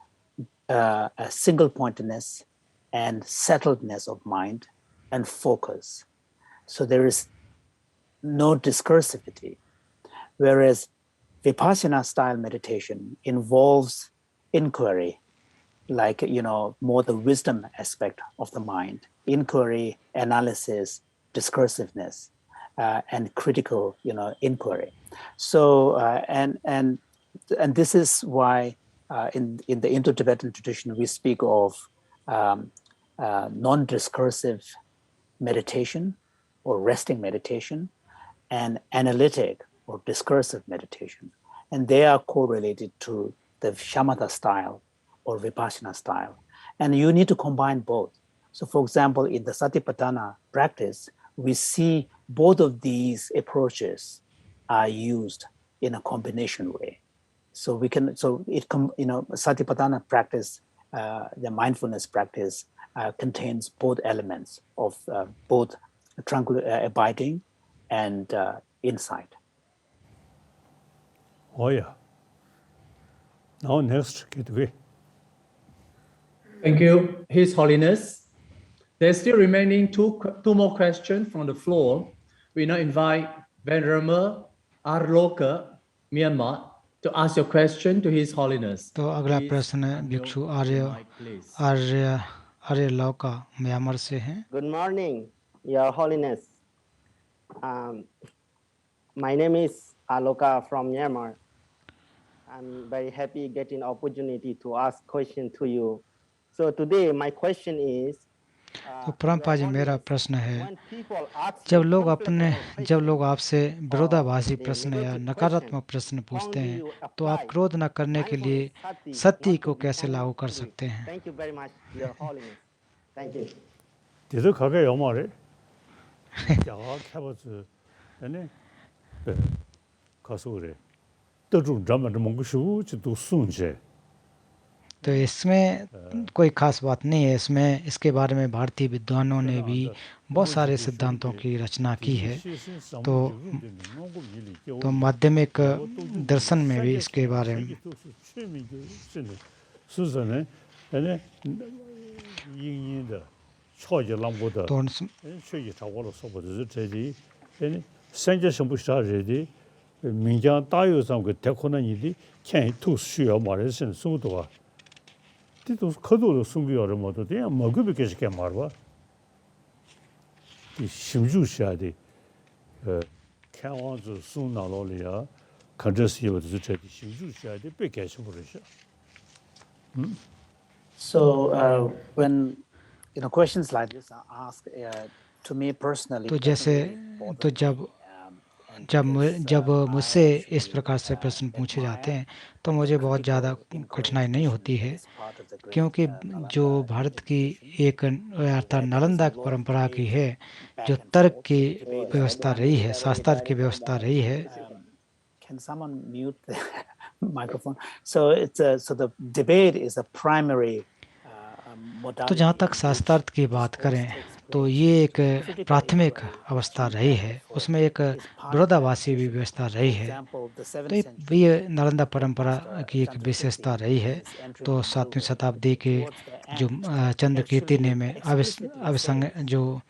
a single pointedness and settledness of mind and focus. So there is no discursivity, whereas Vipassana style meditation involves inquiry, like, more the wisdom aspect of the mind, inquiry, analysis, discursiveness, and critical, inquiry. So, and this is why in the Indo-Tibetan tradition, we speak of non-discursive meditation or resting meditation, and analytic or discursive meditation. And they are correlated to the shamatha style or vipassana style. And you need to combine both. So for example, in the Satipatthana practice, we see both of these approaches are used in a combination way. So Satipatthana practice, the mindfulness practice contains both elements of both tranquil abiding and insight. Oh yeah. Now next, get away. Thank you, His Holiness. There's still remaining two more questions from the floor. We now invite Venerable Arloka, Myanmar, to ask your question to His Holiness. तो अगला प्रश्न भिक्षु आर्य लौका Myanmar से हैं. Good morning, Your Holiness. My name is Aloka from Myanmar. I'm very happy getting opportunity to ask question to you. So today my question is. तो परमपा जी मेरा प्रश्न है जब लोग आपसे विरोधाभासी प्रश्न या नकारात्मक प्रश्न पूछते हैं तो आप क्रोध न करने के लिए सत्य को कैसे लागू कर सकते हैं? Thank you very much, Your Holiness. Thank you. 뒤도 가게 요마래. 야가 캐버스. 아니. 가서 그래. 또좀 잠만 먹고 싶고 또 순제. तो इसमें कोई खास बात नहीं है. इसके बारे में भारतीय विद्वानों ने भी बहुत सारे सिद्धांतों की रचना की है. तो माध्यमिक दर्शन में भी इसके बारे में 또 커도도 숨기어를 모두 그냥 먹으면 계속 말봐. 이 심주셔야 돼. 캐원즈 순나로리아 컨저스이버도 저 심주셔야 돼. 빼게서 버리셔. So when questions like this are asked to me personally, तो जैसे तो जब जब मुझसे इस प्रकार से प्रश्न पूछे जाते हैं तो मुझे बहुत ज़्यादा कठिनाई नहीं होती है, क्योंकि जो भारत की एक अर्थात नालंदा परंपरा की है, जो तर्क की व्यवस्था रही है, शास्त्र की व्यवस्था रही है। Can someone mute the microphone? So so the debate is a primary तो जहाँ तक शास्त्रार्थ की बात करें तो ये एक प्राथमिक अवस्था रही है, उसमें एक विरोधाभासी भी व्यवस्था रही है। तो ये नालंदा परंपरा की एक विशेषता रही है। तो 7वीं शताब्दी के जो चंद्रकीर्ति ने में अभिसंग जो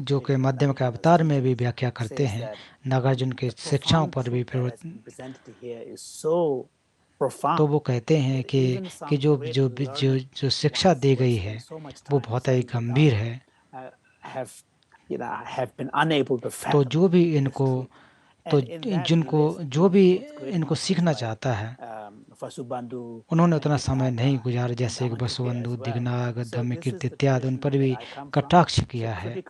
जो के माध्यम के अवतार में भी व्याख्या करते हैं, नागार्जुन के शिक्षाओं पर भी तो वो कहते हैं कि जो शिक्षा दी गई है वो बहुत ही गंभीर है। तो जो भी इनको जो भी इनको सीखना चाहता है, उन्होंने उतना समय नहीं गुजारा, जैसे कि वसुबंधु, दिगनाग, धम्मकीर्ति इत्यादि, उन पर भी कटाक्ष किया है।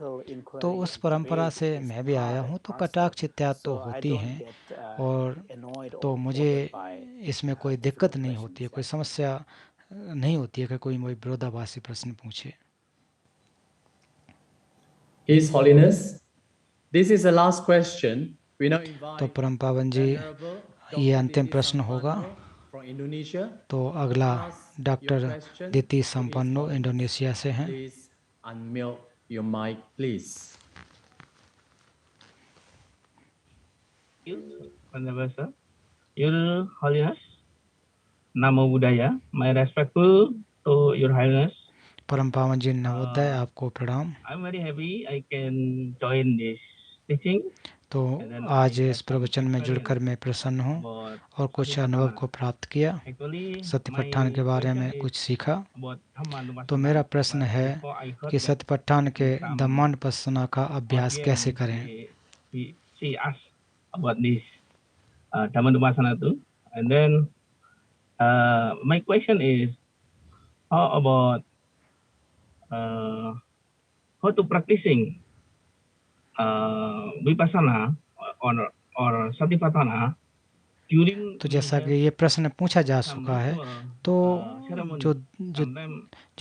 तो उस परंपरा से मैं भी आया हूँ, तो कटाक्ष इत्यादि तो होती हैं, और तो मुझे इसमें कोई दिक्कत नहीं होती है, कोई समस्या नहीं होती है कि कोई विरोधाभासी प्रश्न पूछे। His Holiness, this is the last question. We now invite तो परम पावन जी, ये अंतिम प्रश्न होगा। from Indonesia. तो अगला डॉक्टर दिति संपन्नो इंडोनेशिया से हैं। Please unmute your mic, please. Your Holiness, Namo Buddhaya. My respectful to Your Highness. परम पावन जी नवोदय, आपको प्रणाम। I'm very happy I can join this teaching. तो आज इस प्रवचन में जुड़कर मैं प्रसन्न हूँ और कुछ अनुभव को प्राप्त किया, सत्यपट्ठान के बारे में कुछ सीखा। तो मेरा प्रश्न है कि सत्यपट्ठान के धम्मानुपස්සना का अभ्यास कैसे करें? She asked about this Dhammanupassana too. And then my question is, how about how to practicing vipassana or satipatthana during? तो जैसा कि ये प्रश्न पूछा जा चुका है, तो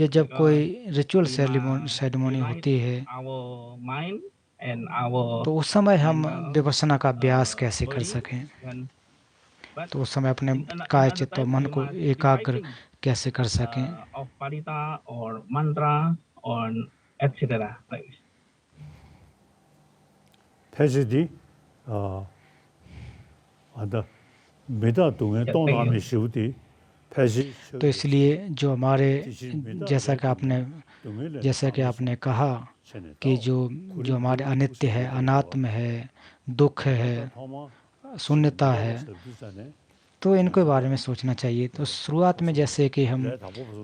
जब कोई रिचुअल सेरेमनी होती है तो उस समय हम विपश्यना का अभ्यास कैसे कर सकें? तो उस समय अपने काय चित्त और मन को एकाग्र कैसे कर सकें? Of parita or mantra or etc. 패시디 아다 मेदा दुए तो नाम शिवती पैसी। तो इसलिए जो हमारे जैसा कि आपने कहा कि जो हमारे अनित्य है, अनात्म है, दुख है, शून्यता है, तो इनके बारे में सोचना चाहिए। तो शुरुआत में जैसे कि हम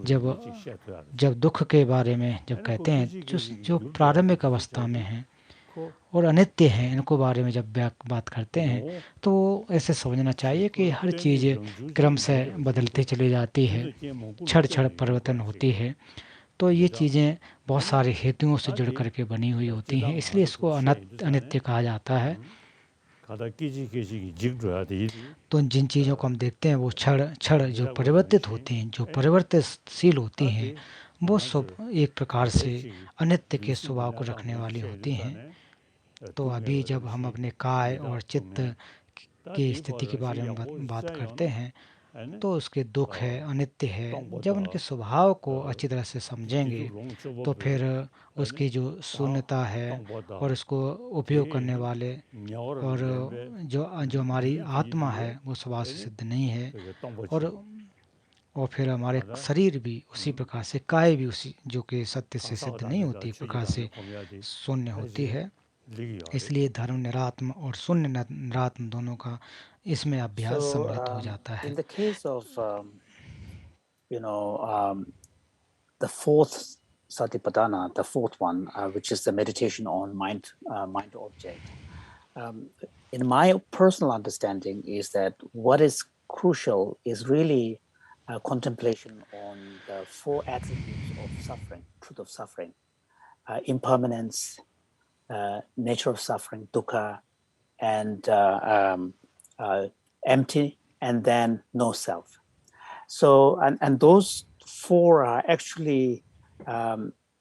जब दुख के बारे में जब कहते हैं, जो प्रारंभिक अवस्था में हैं और अनित्य हैं, इनको बारे में जब बात करते हैं, तो ऐसे समझना चाहिए कि हर चीज़ क्रम से बदलती चली जाती है, क्षण परिवर्तन होती है। तो ये चीज़ें बहुत सारे हेतुओं से जुड़ करके बनी हुई होती हैं, इसलिए इसको अनित्य कहा जाता है। तो जिन चीज़ों को हम देखते हैं वो क्षण जो परिवर्तित होती हैं, जो परिवर्तनशील होती हैं, वो सब एक प्रकार से अनित्य के स्वभाव को रखने वाली होती हैं। तो अभी जब हम अपने काय और चित्त की स्थिति के बारे में बात करते हैं, तो उसके दुख है, अनित्य है, जब उनके स्वभाव को अच्छी तरह से समझेंगे तो फिर उसकी जो शून्यता है और उसको उपयोग करने वाले और जो हमारी आत्मा है वो स्वभाव से सिद्ध नहीं है, और फिर हमारे शरीर भी उसी प्रकार से, काय भी उसी जो कि सत्य से सिद्ध नहीं होती, प्रकार से शून्य होती है। इसलिए धर्म निरात्म और शून्य निरात्म दोनों का इसमें अभ्यास सम्मिलित हो जाता है। In the case of the fourth satipatthana, the fourth one, which is the meditation on mind object, in my personal understanding is that what is crucial is really contemplation on the four attributes of suffering, truth of suffering, impermanence, nature of suffering, dukkha, and empty, and then no self. So, and those four are actually,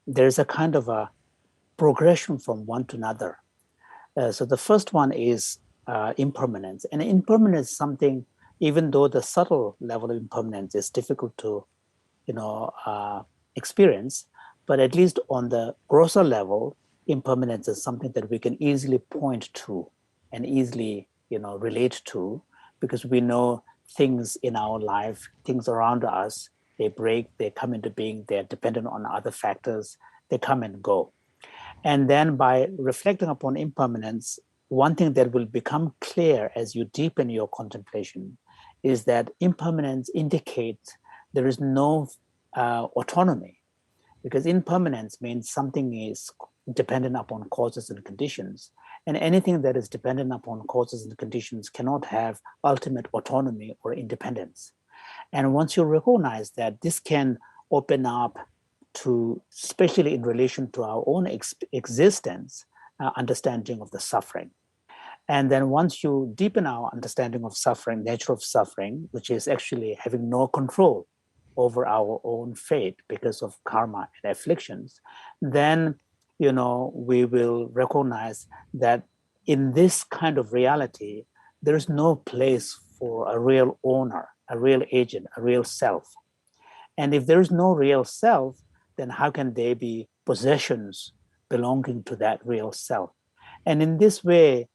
there's a kind of a progression from one to another. So the first one is impermanence. And impermanence is something, even though the subtle level of impermanence is difficult to, experience, but at least on the grosser level, impermanence is something that we can easily point to and easily, relate to, because we know things in our life, things around us, they break, they come into being, they're dependent on other factors, they come and go. And then by reflecting upon impermanence, one thing that will become clear as you deepen your contemplation is that impermanence indicates there is no autonomy, because impermanence means something is dependent upon causes and conditions. And anything that is dependent upon causes and conditions cannot have ultimate autonomy or independence. And once you recognize that, this can open up to, especially in relation to our own existence, understanding of the suffering. And then once you deepen our understanding of suffering, nature of suffering, which is actually having no control over our own fate because of karma and afflictions, then, we will recognize that in this kind of reality, there is no place for a real owner, a real agent, a real self. And if there is no real self, then how can there be possessions belonging to that real self? And in this way,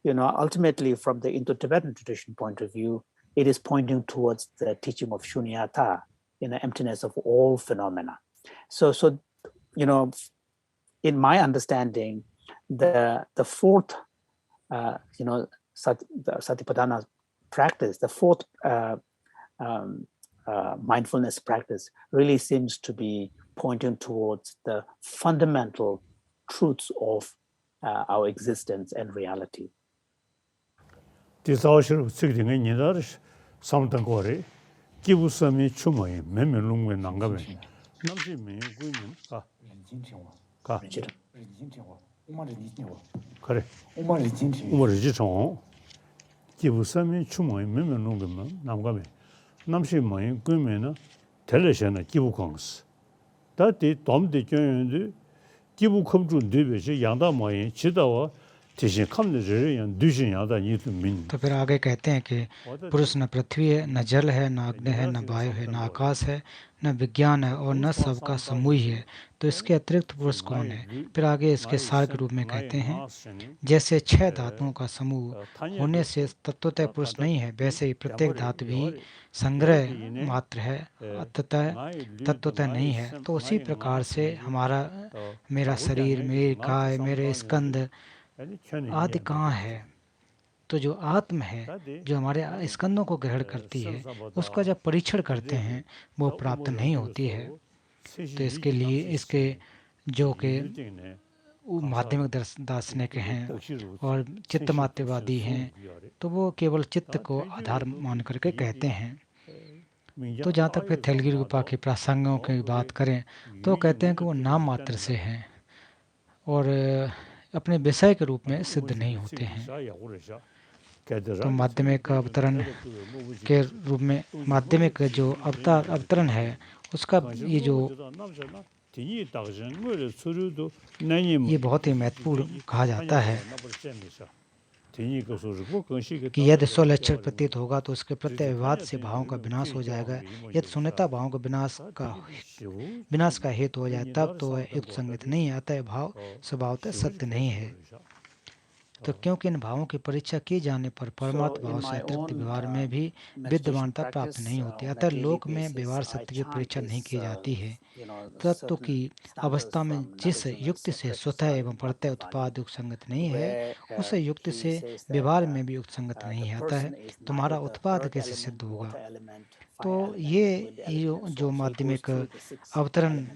ultimately from the Indo-Tibetan tradition point of view, it is pointing towards the teaching of shunyata, emptiness of all phenomena. So in my understanding, the fourth, Satipatthana practice, the fourth mindfulness practice really seems to be pointing towards the fundamental truths of our existence and reality. 남시 모임 꾸면은 텔레션의 기부 공스 다디 돔데 교연도 기부 컴주 되베지 양다 모임 지다와 대신 감내를 두신 양다 이든 तो फिर आगे कहते हैं कि पुरुष न पृथ्वी है, न जल है, न अग्नि है, न वायु है, न आकाश है, न विज्ञान है और न सबका समूह है। तो इसके अतिरिक्त पुरुष कौन है? फिर आगे इसके सार के रूप में कहते हैं, जैसे 6 धातुओं का समूह होने से तत्वतः पुरुष नहीं है, वैसे ही प्रत्येक धातु भी संग्रह मात्र है, तत्वतः नहीं है। तो उसी प्रकार से मेरा शरीर, मेरी काय, मेरे स्कंद आदि कहाँ है? तो जो आत्म है, जो हमारे स्कंदों को ग्रहण करती है, उसका जब परीक्षण करते हैं वो प्राप्त नहीं होती है। तो इसके लिए इसके जो के माध्यमिक दार्शनिक हैं और चित्तमात्रवादी हैं, तो वो केवल चित्त को आधार मान करके कहते हैं। तो जहाँ तक फिर थैलगिरी गुफा के प्रासंगों की बात करें तो कहते हैं कि वो नाम मात्र से हैं और अपने विषय के रूप में सिद्ध नहीं होते हैं। तो माध्यमिक अवतरण के रूप में माध्यमिक जो अवतरण है उसका ये बहुत ही महत्वपूर्ण कहा जाता है कि यदि स्वलक्षण प्रतीत होगा तो उसके प्रत्यय विवाद से भावों का विनाश हो जाएगा। यदि शून्यता भावों का विनाश का हेतु हो जाए तब तो वह युक्त संगत नहीं है, अतः भाव स्वभावतः सत्य नहीं है। तो क्योंकि इन भावों की परीक्षा किए जाने पर परमात्मा भाव से अतिरिक्त व्यवहार में भी विद्यमानता प्राप्त नहीं होती, अतः लोक में व्यवहार सत्य की परीक्षा नहीं की जाती है। तत्व की अवस्था में जिस युक्ति से स्वतः एवं प्रत्यय उत्पाद युक्त संगत नहीं है, उस युक्ति से व्यवहार में भी युक्त संगत नहीं है, अतः तुम्हारा उत्पाद कैसे सिद्ध होगा? तो ये जो माध्यमिक अवतरण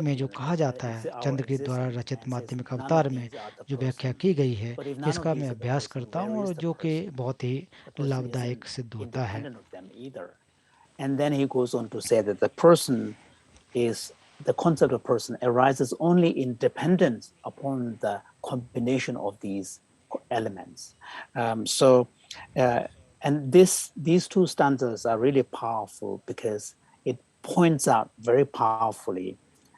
में जो कहा जाता है, चंद्र के द्वारा रचित माध्यमिक अवतार में जो व्याख्या की गई है, इसका मैं अभ्यास करता हूँ और जो कि बहुत ही लाभदायक सिद्ध होता है। And then he goes on to say that the person is the concept of person arises only independent upon the combination of these elements. And these two stanzas are really powerful because it points out very powerfully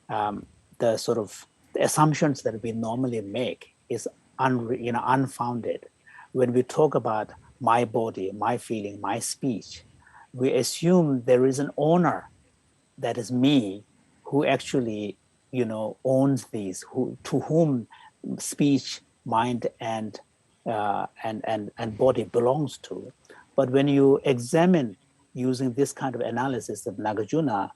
the sort of the assumptions that we normally make is unfounded. When we talk about my body, my feeling, my speech, we assume there is an owner that is me who actually, owns these, to whom speech, mind, and body belongs to. But when you examine using this kind of analysis that Nagarjuna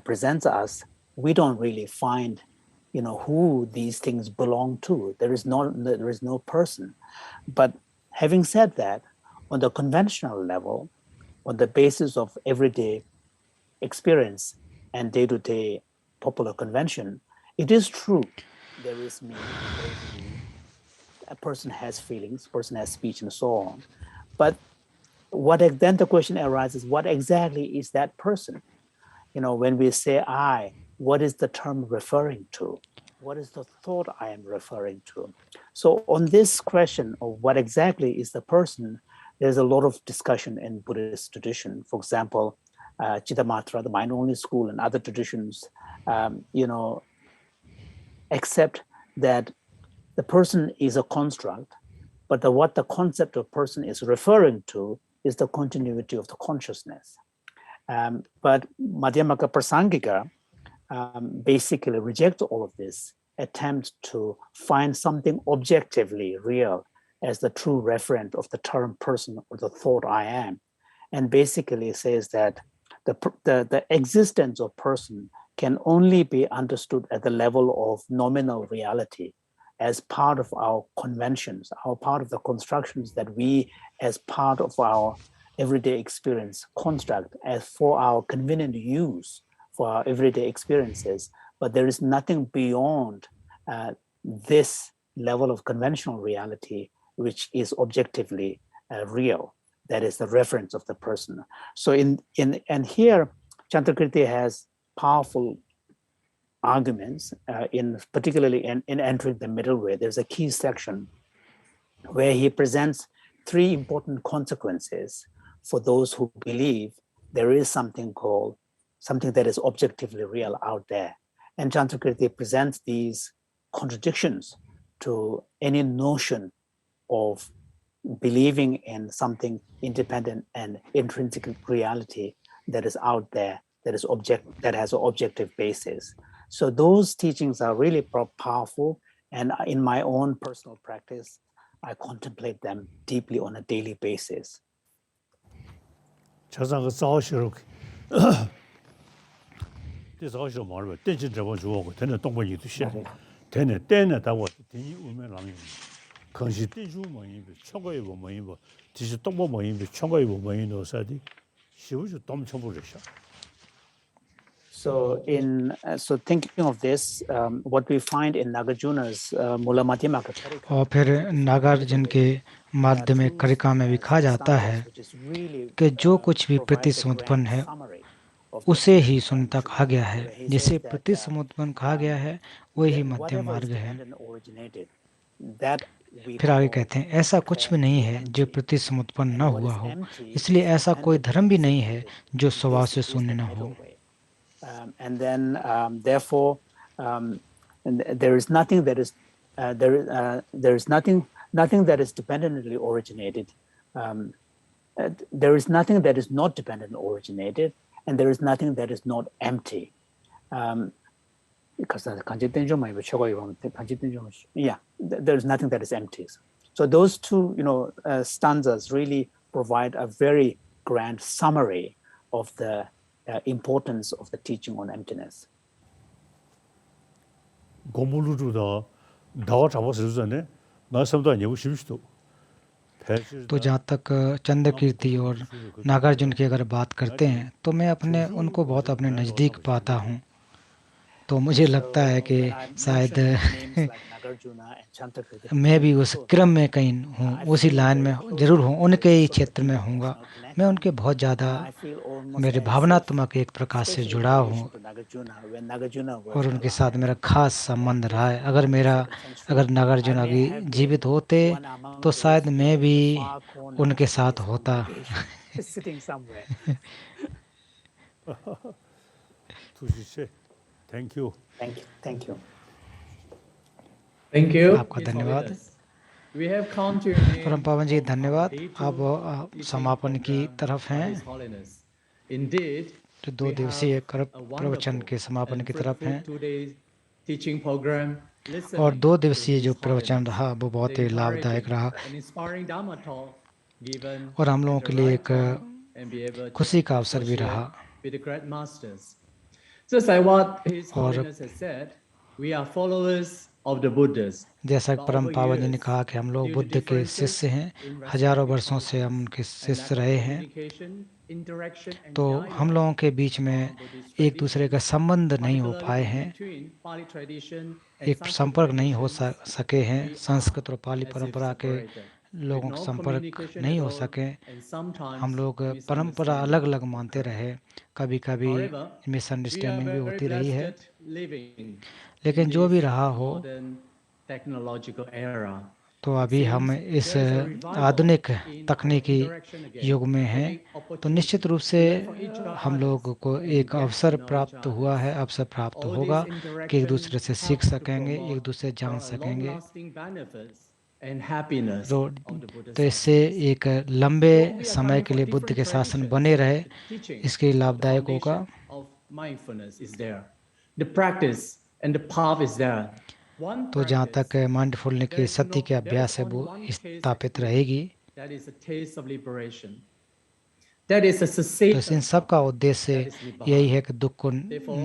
presents us, we don't really find, who these things belong to. There is no person. But having said that, on the conventional level, on the basis of everyday experience and day-to-day popular convention, it is true. There is me, a person has feelings, a person has speech, and so on. But then the question arises, what exactly is that person? When we say I, what is the term referring to? What is the thought I am referring to? So on this question of what exactly is the person, there's a lot of discussion in Buddhist tradition. For example, Chittamatra, the mind-only school, and other traditions, accept that the person is a construct, but what the concept of person is referring to is the continuity of the consciousness. But Madhyamaka Prasangika basically rejects all of this, attempts to find something objectively real as the true referent of the term person or the thought I am, and basically says that the existence of person can only be understood at the level of nominal reality, as part of our conventions, part of the constructions that we, as part of our everyday experience, construct as for our convenient use, for our everyday experiences. But there is nothing beyond this level of conventional reality, which is objectively real. That is the reference of the person. So and here, Chandrakirti has powerful arguments, particularly in entering the middle way. There's a key section where he presents three important consequences for those who believe there is something that is objectively real out there. And Chandrakirti presents these contradictions to any notion of believing in something independent and intrinsic reality that is out there, that has an objective basis. So those teachings are really powerful, and in my own personal practice, I contemplate them deeply on a daily basis. So thinking of this, what we find in Nagarjuna's Mula Madhyamaka और फिर नागार्जुन के माध्यमिक कारिका में भी कहा जाता है कि जो कुछ भी प्रतिसमुत्पन्न है उसे ही शून्यता कहा गया है। जिसे प्रतिसमुत्पन्न कहा गया है वही मध्य मार्ग है। फिर आगे कहते हैं ऐसा कुछ भी नहीं है जो प्रतिसमुत्पन्न न हुआ हो, इसलिए ऐसा कोई धर्म भी नहीं है जो स्वभाव से शून्य न हो। And then therefore there is nothing that is there is nothing that is dependently originated. There is nothing that is not dependently originated, and there is nothing that is not empty. Because there is nothing that is empty. So those two stanzas really provide a very grand summary of the importance of the teaching on emptiness. तो जहाँ तक चंद्रकीर्ति और नागार्जुन की अगर बात करते हैं तो मैं उनको बहुत अपने नज़दीक पाता हूँ। तो मुझे लगता है कि when I शायद mention names like Nagarjuna and Chantakritika, मैं भी उस क्रम में कहीं हूँ, I उसी feel लाइन very में close जरूर to हूँ, them. उनके There's he a sort of क्षेत्र में deep हूँगा। emotional मैं connection, उनके बहुत ज़्यादा and I feel almost मेरे as if, भावनात्मक एक प्रकार से especially in जुड़ाव हूँ relation to Nagarjuna, when Nagarjuna was और उनके साथ alive, मेरा खास संबंध that रहा is है। around the 2nd century, अगर नागार्जुन I may अभी have जीवित been होते one among तो those शायद मैं in भी the far corner उनके of साथ this होता। congregation, sitting somewhere. 투지체. Thank you. Thank you. Thank you. आपका His धन्यवाद। Holiness. We have come to an परम end पावन जी of our धन्यवाद। day अब 2 teaching समापन की program तरफ by हैं, His Holiness. Indeed, जो 2 we दिवसीय have a प्रवचन wonderful के समापन and की तरफ fruitful हैं 2 day teaching program और listening 2 to दिवसीय जो His प्रवचन Holiness. रहा वो बहुत The ही लाभदायक encouraging रहा and inspiring Dhamma talk given और हम लोगों at के the लिए right एक time and be able to खुशी का अवसर भी associate रहा। with the great masters. Just like what His और Holiness has said, we are followers of the Buddhas. जैसा कि But परम over पावन जी ने years, कहा कि हम लोग due to बुद्ध के differences शिष्य हैं, in हजारों respective वर्षों से हम cultures उनके and शिष्य lack of रहे हैं, communication, interaction, and तो हम लोगों dialogue के बीच में among Buddhist एक दूसरे का traditions, संबंध नहीं हो पाए particularly हैं, between Pali tradition and एक Sanskrit संपर्क नहीं हो traditions, सके हैं, we are संस्कृत और पाली as if परंपरा के separated, with लोगों का no संपर्क communication नहीं at हो all, सके। and हम sometimes लोग परंपरा अलग misunderstanding अलग मानते occur. रहे, कभी कभी However, we are मिसअंडरस्टैंडिंग भी very होती रही है, blessed living लेकिन in जो भी this रहा हो, modern technological era. तो It अभी हम seems इस there is a revival आधुनिक in our तकनीकी interaction again, युग में हैं, getting तो निश्चित opportunity रूप to से learn from each हम others लोगों को and एक get to अवसर know each प्राप्त हुआ others. है, अवसर प्राप्त All होगा this कि एक interaction दूसरे से सीख helps to सकेंगे, एक promote दूसरे जान the सकेंगे, long-lasting benefits and happiness of the Buddha तो इससे sustenance. एक लंबे Though we are समय coming के from लिए बुद्ध different के शासन traditions, बने रहे, the teaching इसके लिए of the लाभदायक होगा। foundation of mindfulness is there. The practice and the path is there. One तो जहाँ practice, तक माइंडफुलनेस there की is सत्य के there is अभ्यास है only वो one taste स्थापित experience. रहेगी। That is a taste of liberation. That is a तो cessation इन of सब का suffering. उद्देश्य That is यही nibbana. है कि दुख Therefore,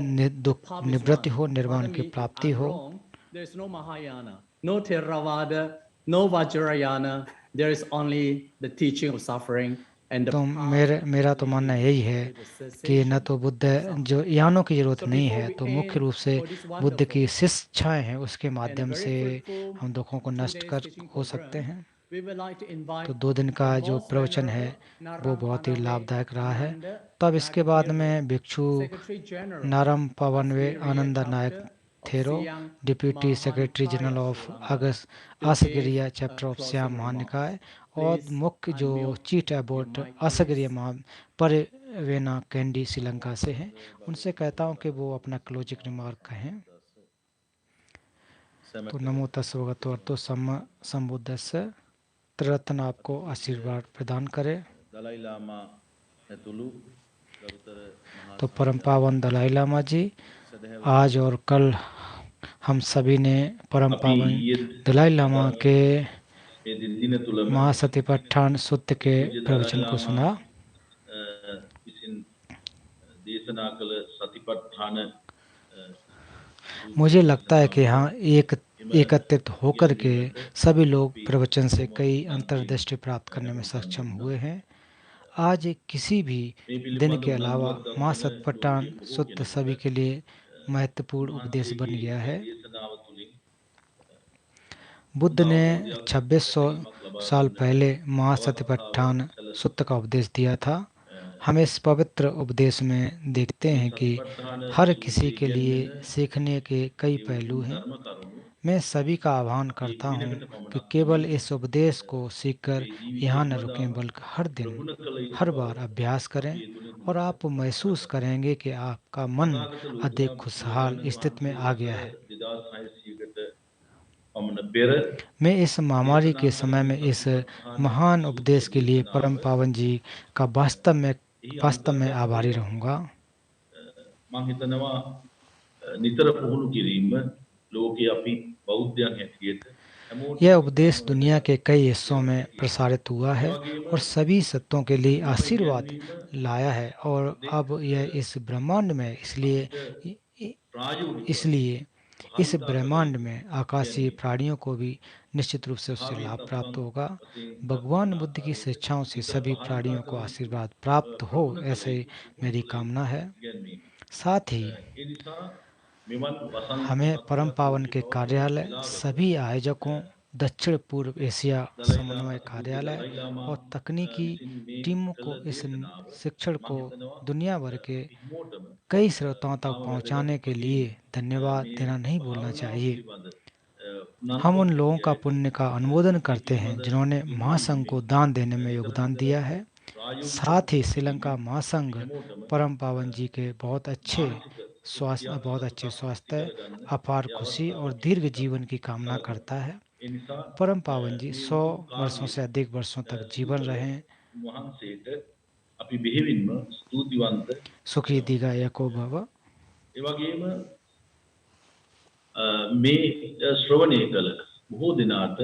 the path is निवृत्ति हो, one. निर्वाण Pardon की me if प्राप्ति I'm हो। wrong. There is no Mahayana, no Theravada, no Vajrayana. There is only the teaching of suffering and the तो path मेरा तो मानना leading यही है to the कि न cessation तो बुद्ध of suffering. जो यानों की जरूरत So नहीं before है, we तो मुख्य end रूप से for this बुद्ध की wonderful शिक्षाएं हैं, उसके and a माध्यम very से fruitful हम दुखों को 2 नष्ट days कर teaching हो सकते program, हैं। we would like to invite तो 2 दिन the का जो most प्रवचन है venerable वो Naram बहुत ही Panave लाभदायक रहा है। Ananda तो अब इसके बाद Nagthero, में भिक्षु Secretary General नारम of पवनवे Asgiriya Ananda Nayaka Chapter of Thero, Siang deputy secretary general Mahanikaya, of Sri Lanka, to Asgiriya give chapter of closing Shyam remarks. Mahanikaya और Please मुख्य जो unmute chief your about mic, Asgiriya please. Parivena Kandy Sri Lanka से हैं, उनसे कहता हूं कि वो अपना क्लोजिंग रिमार्क कहें। तो नमो तस् भगवतो अरहतो सम्मा संबुद्धस्स, त्रिरत्न आपको आशीर्वाद प्रदान करे। तो परम पावन दलाई लामा जी, आज और कल हम सभी ने परम पावन दलाई लामा के महासतिपट्ठान सूत्र के प्रवचन को सुना। मुझे लगता है कि हाँ, एकत्रित होकर के सभी लोग प्रवचन से कई अंतर्दृष्टि प्राप्त करने में सक्षम हुए हैं। आज किसी भी दिन के अलावा महासतिपट्ठान सूत्र सभी के लिए महत्वपूर्ण उपदेश बन गया है। बुद्ध ने 2600 साल पहले महासतिपट्ठान सूत्र का उपदेश दिया था। हम इस पवित्र उपदेश में देखते हैं कि हर किसी के लिए सीखने के कई पहलू हैं। मैं सभी का आह्वान करता हूँ कि केवल इस उपदेश को सीखकर यहाँ न रुकें, बल्कि हर दिन, हर बार अभ्यास करें और आप महसूस करेंगे कि आपका मन अधिक खुशहाल स्थिति में आ गया है। मैं इस महामारी के समय में इस महान उपदेश के लिए परम पावन जी का वास्तव में आभारी रहूंगा। यह उपदेश दुनिया के कई हिस्सों में प्रसारित हुआ है और सभी सत्यों के लिए आशीर्वाद लाया है, और अब यह इस ब्रह्मांड में इसलिए इस ब्रह्मांड में आकाशीय प्राणियों को भी निश्चित रूप से उससे लाभ प्राप्त होगा। भगवान बुद्ध की शिक्षाओं से सभी प्राणियों को आशीर्वाद प्राप्त हो, ऐसे मेरी कामना है। साथ ही हमें परम पावन के कार्यालय, सभी आयोजकों, दक्षिण पूर्व एशिया समन्वय कार्यालय और तकनीकी टीमों को इस शिक्षण को दुनिया भर के कई श्रोताओं तक पहुंचाने के लिए धन्यवाद देना नहीं भूलना चाहिए। हम उन लोगों का पुण्य का अनुमोदन करते हैं जिन्होंने महासंघ को दान देने में योगदान दिया है। साथ ही श्रीलंका महासंघ परम पावन जी के बहुत अच्छे स्वास्थ्य, अपार खुशी और दीर्घ जीवन की कामना करता है। परम पावन जी 100 वर्षों से अधिक वर्षों तक जीवन रहें, सुखी दीर्घायु भव। මේ ශ්‍රවණය කළ බොහෝ දිනාට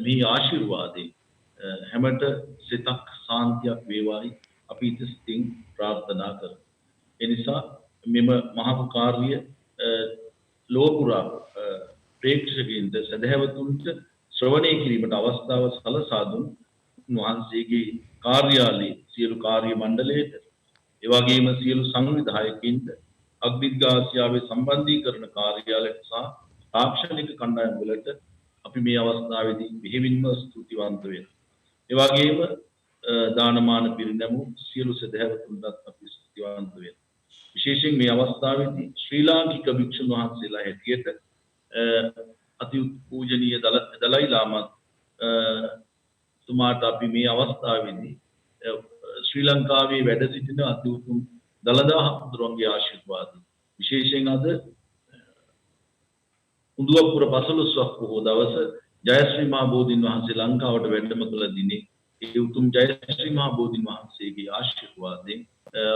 මේ ආශිර්වාදේ හැමත සිතක් සාන්තියක් වේවායි අපි ඉතින් ප්‍රාර්ථනා කරමු. ඒ නිසා මෙම මහා කාර්ය ලෝකුරා ප්‍රේක්ෂකයින්ට සදහැවතුන්ට ශ්‍රවණය කිරීමට අවස්ථාව සලසා දුන් වහන්සේගේ කාර්යාලයේ සියලු කාර්ය මණ්ඩලයට ඒ වගේම සියලු සංවිධායකින්ට අග්නිගාසියාවේ සම්බන්ධීකරණ කාර්යාලයට සහ තාක්ෂණික කණ්ඩායම් වලට අපි මේ අවස්ථාවේදී මෙහෙවින්ම ස්තුතිවන්ත වෙනවා. ඒ වගේම දානමාන පිරිනැමු සියලු සදහැවතුන්ටත් අපි ස්තුතිවන්ත වෙනවා. විශේෂයෙන් මේ අවස්ථාවේදී ශ්‍රී ලාංකික භික්ෂුන් වහන්සේලා හැටියට අති පූජනීය දලයි ලාමා තුමාට අපි මේ අවස්ථාවේදී ශ්‍රී ලංකාවේ වැඩ සිටින අති උතුම් දලදා හඳුරන්ගේ ආශිර්වාද විශේෂයෙන් අද උඳුවපුර 15ක් පොහොව දවස ජයශ්‍රී මහ බෝධීන් වහන්සේ ලංකාවට වැඩම කළ දිනේ ඒ උතුම් ජයශ්‍රී මහ බෝධීන් වහන්සේගේ ආශිර්වාදයෙන්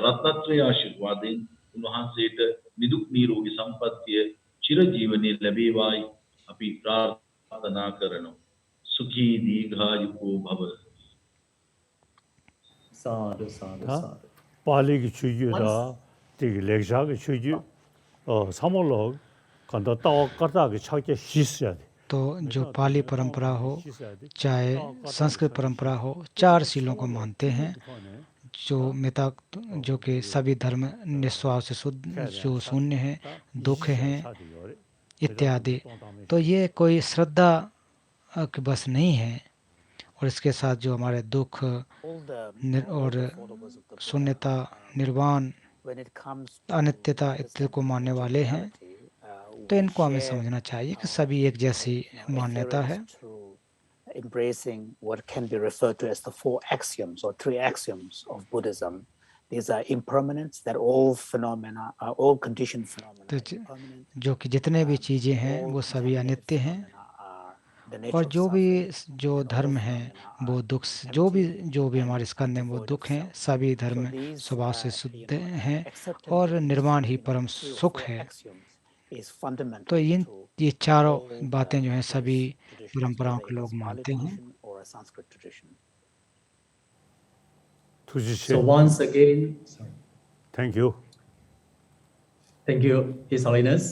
රත්නත්‍රයේ ආශිර්වාදයෙන් උන්වහන්සේට නිදුක් නිරෝගී සම්පන්නිය චිරජීවනයේ ලැබේවායි අපි ප්‍රාර්ථනා කරනවා. සුඛී දීර්ඝායුකෝ භව. साधु साधु साधु. पाली की चुजू दा दिग लेक्षा की चुजू समोलोग कंदा ताओ करता के छाके शिष्य तो जो पाली परंपरा हो चाहे संस्कृत परंपरा हो, 4 शीलों को मानते हैं जो कि सभी धर्म निस्वार्थ से शुद्ध, जो शून्य है, दुख हैं इत्यादि। तो ये कोई श्रद्धा की बस नहीं है, और इसके साथ जो हमारे दुख और शून्यता, निर्वाण, अनित्यता इत्यादि को मानने वाले हैं, तो इनको हमें समझना चाहिए कि सभी एक जैसी मान्यता है। Embracing what can be referred to as the 4 axioms or 3 axioms of Buddhism. These are impermanence, that all phenomena are all conditioned phenomena. तो जो कि जितने भी चीजें हैं वो सभी अनित्य हैं, और जो धर्म है वो दुख, जो भी हमारे स्कंद हैं वो दुख हैं। सभी धर्म स्वभाव से शुद्ध हैं और निर्वाण ही परम सुख है। तो ये चारों बातें जो हैं सभी परंपराओं के लोग मानते हैं। So once again, thank you, His Holiness.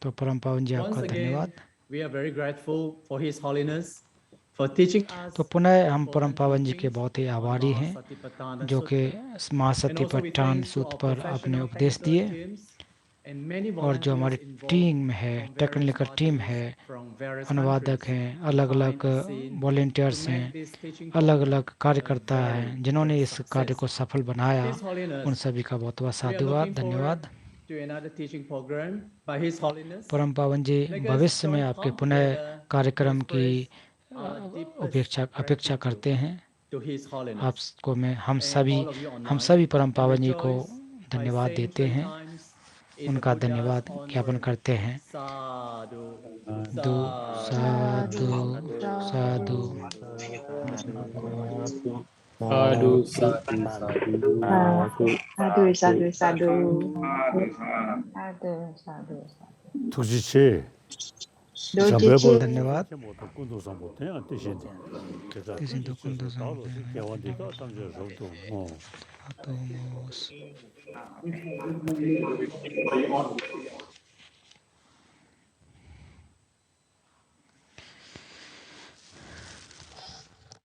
तो परम पावन जी आपका धन्यवाद। We are very grateful for His Holiness for teaching us. तो पुनः हम परम पावन जी के बहुत ही आभारी हैं जो कि महासतिपट्ठान सूत्र पर अपने उपदेश दिए, और जो हमारी टीम है, टेक्निकल टीम है, अनुवादक हैं, अलग अलग वॉलेंटियर्स हैं, अलग अलग कार्यकर्ता हैं जिन्होंने इस कार्य को सफल बनाया, उन सभी का बहुत बहुत साधुवाद, धन्यवाद। परम पावन जी भविष्य में आपके पुनः कार्यक्रम की अपेक्षा करते हैं। आपको हम सभी परम पावन जी को धन्यवाद देते हैं, उनका धन्यवाद ज्ञापन करते हैं। साधु साधु साधु साधु साधु साधु साधु साधु तुझे धन्यवाद।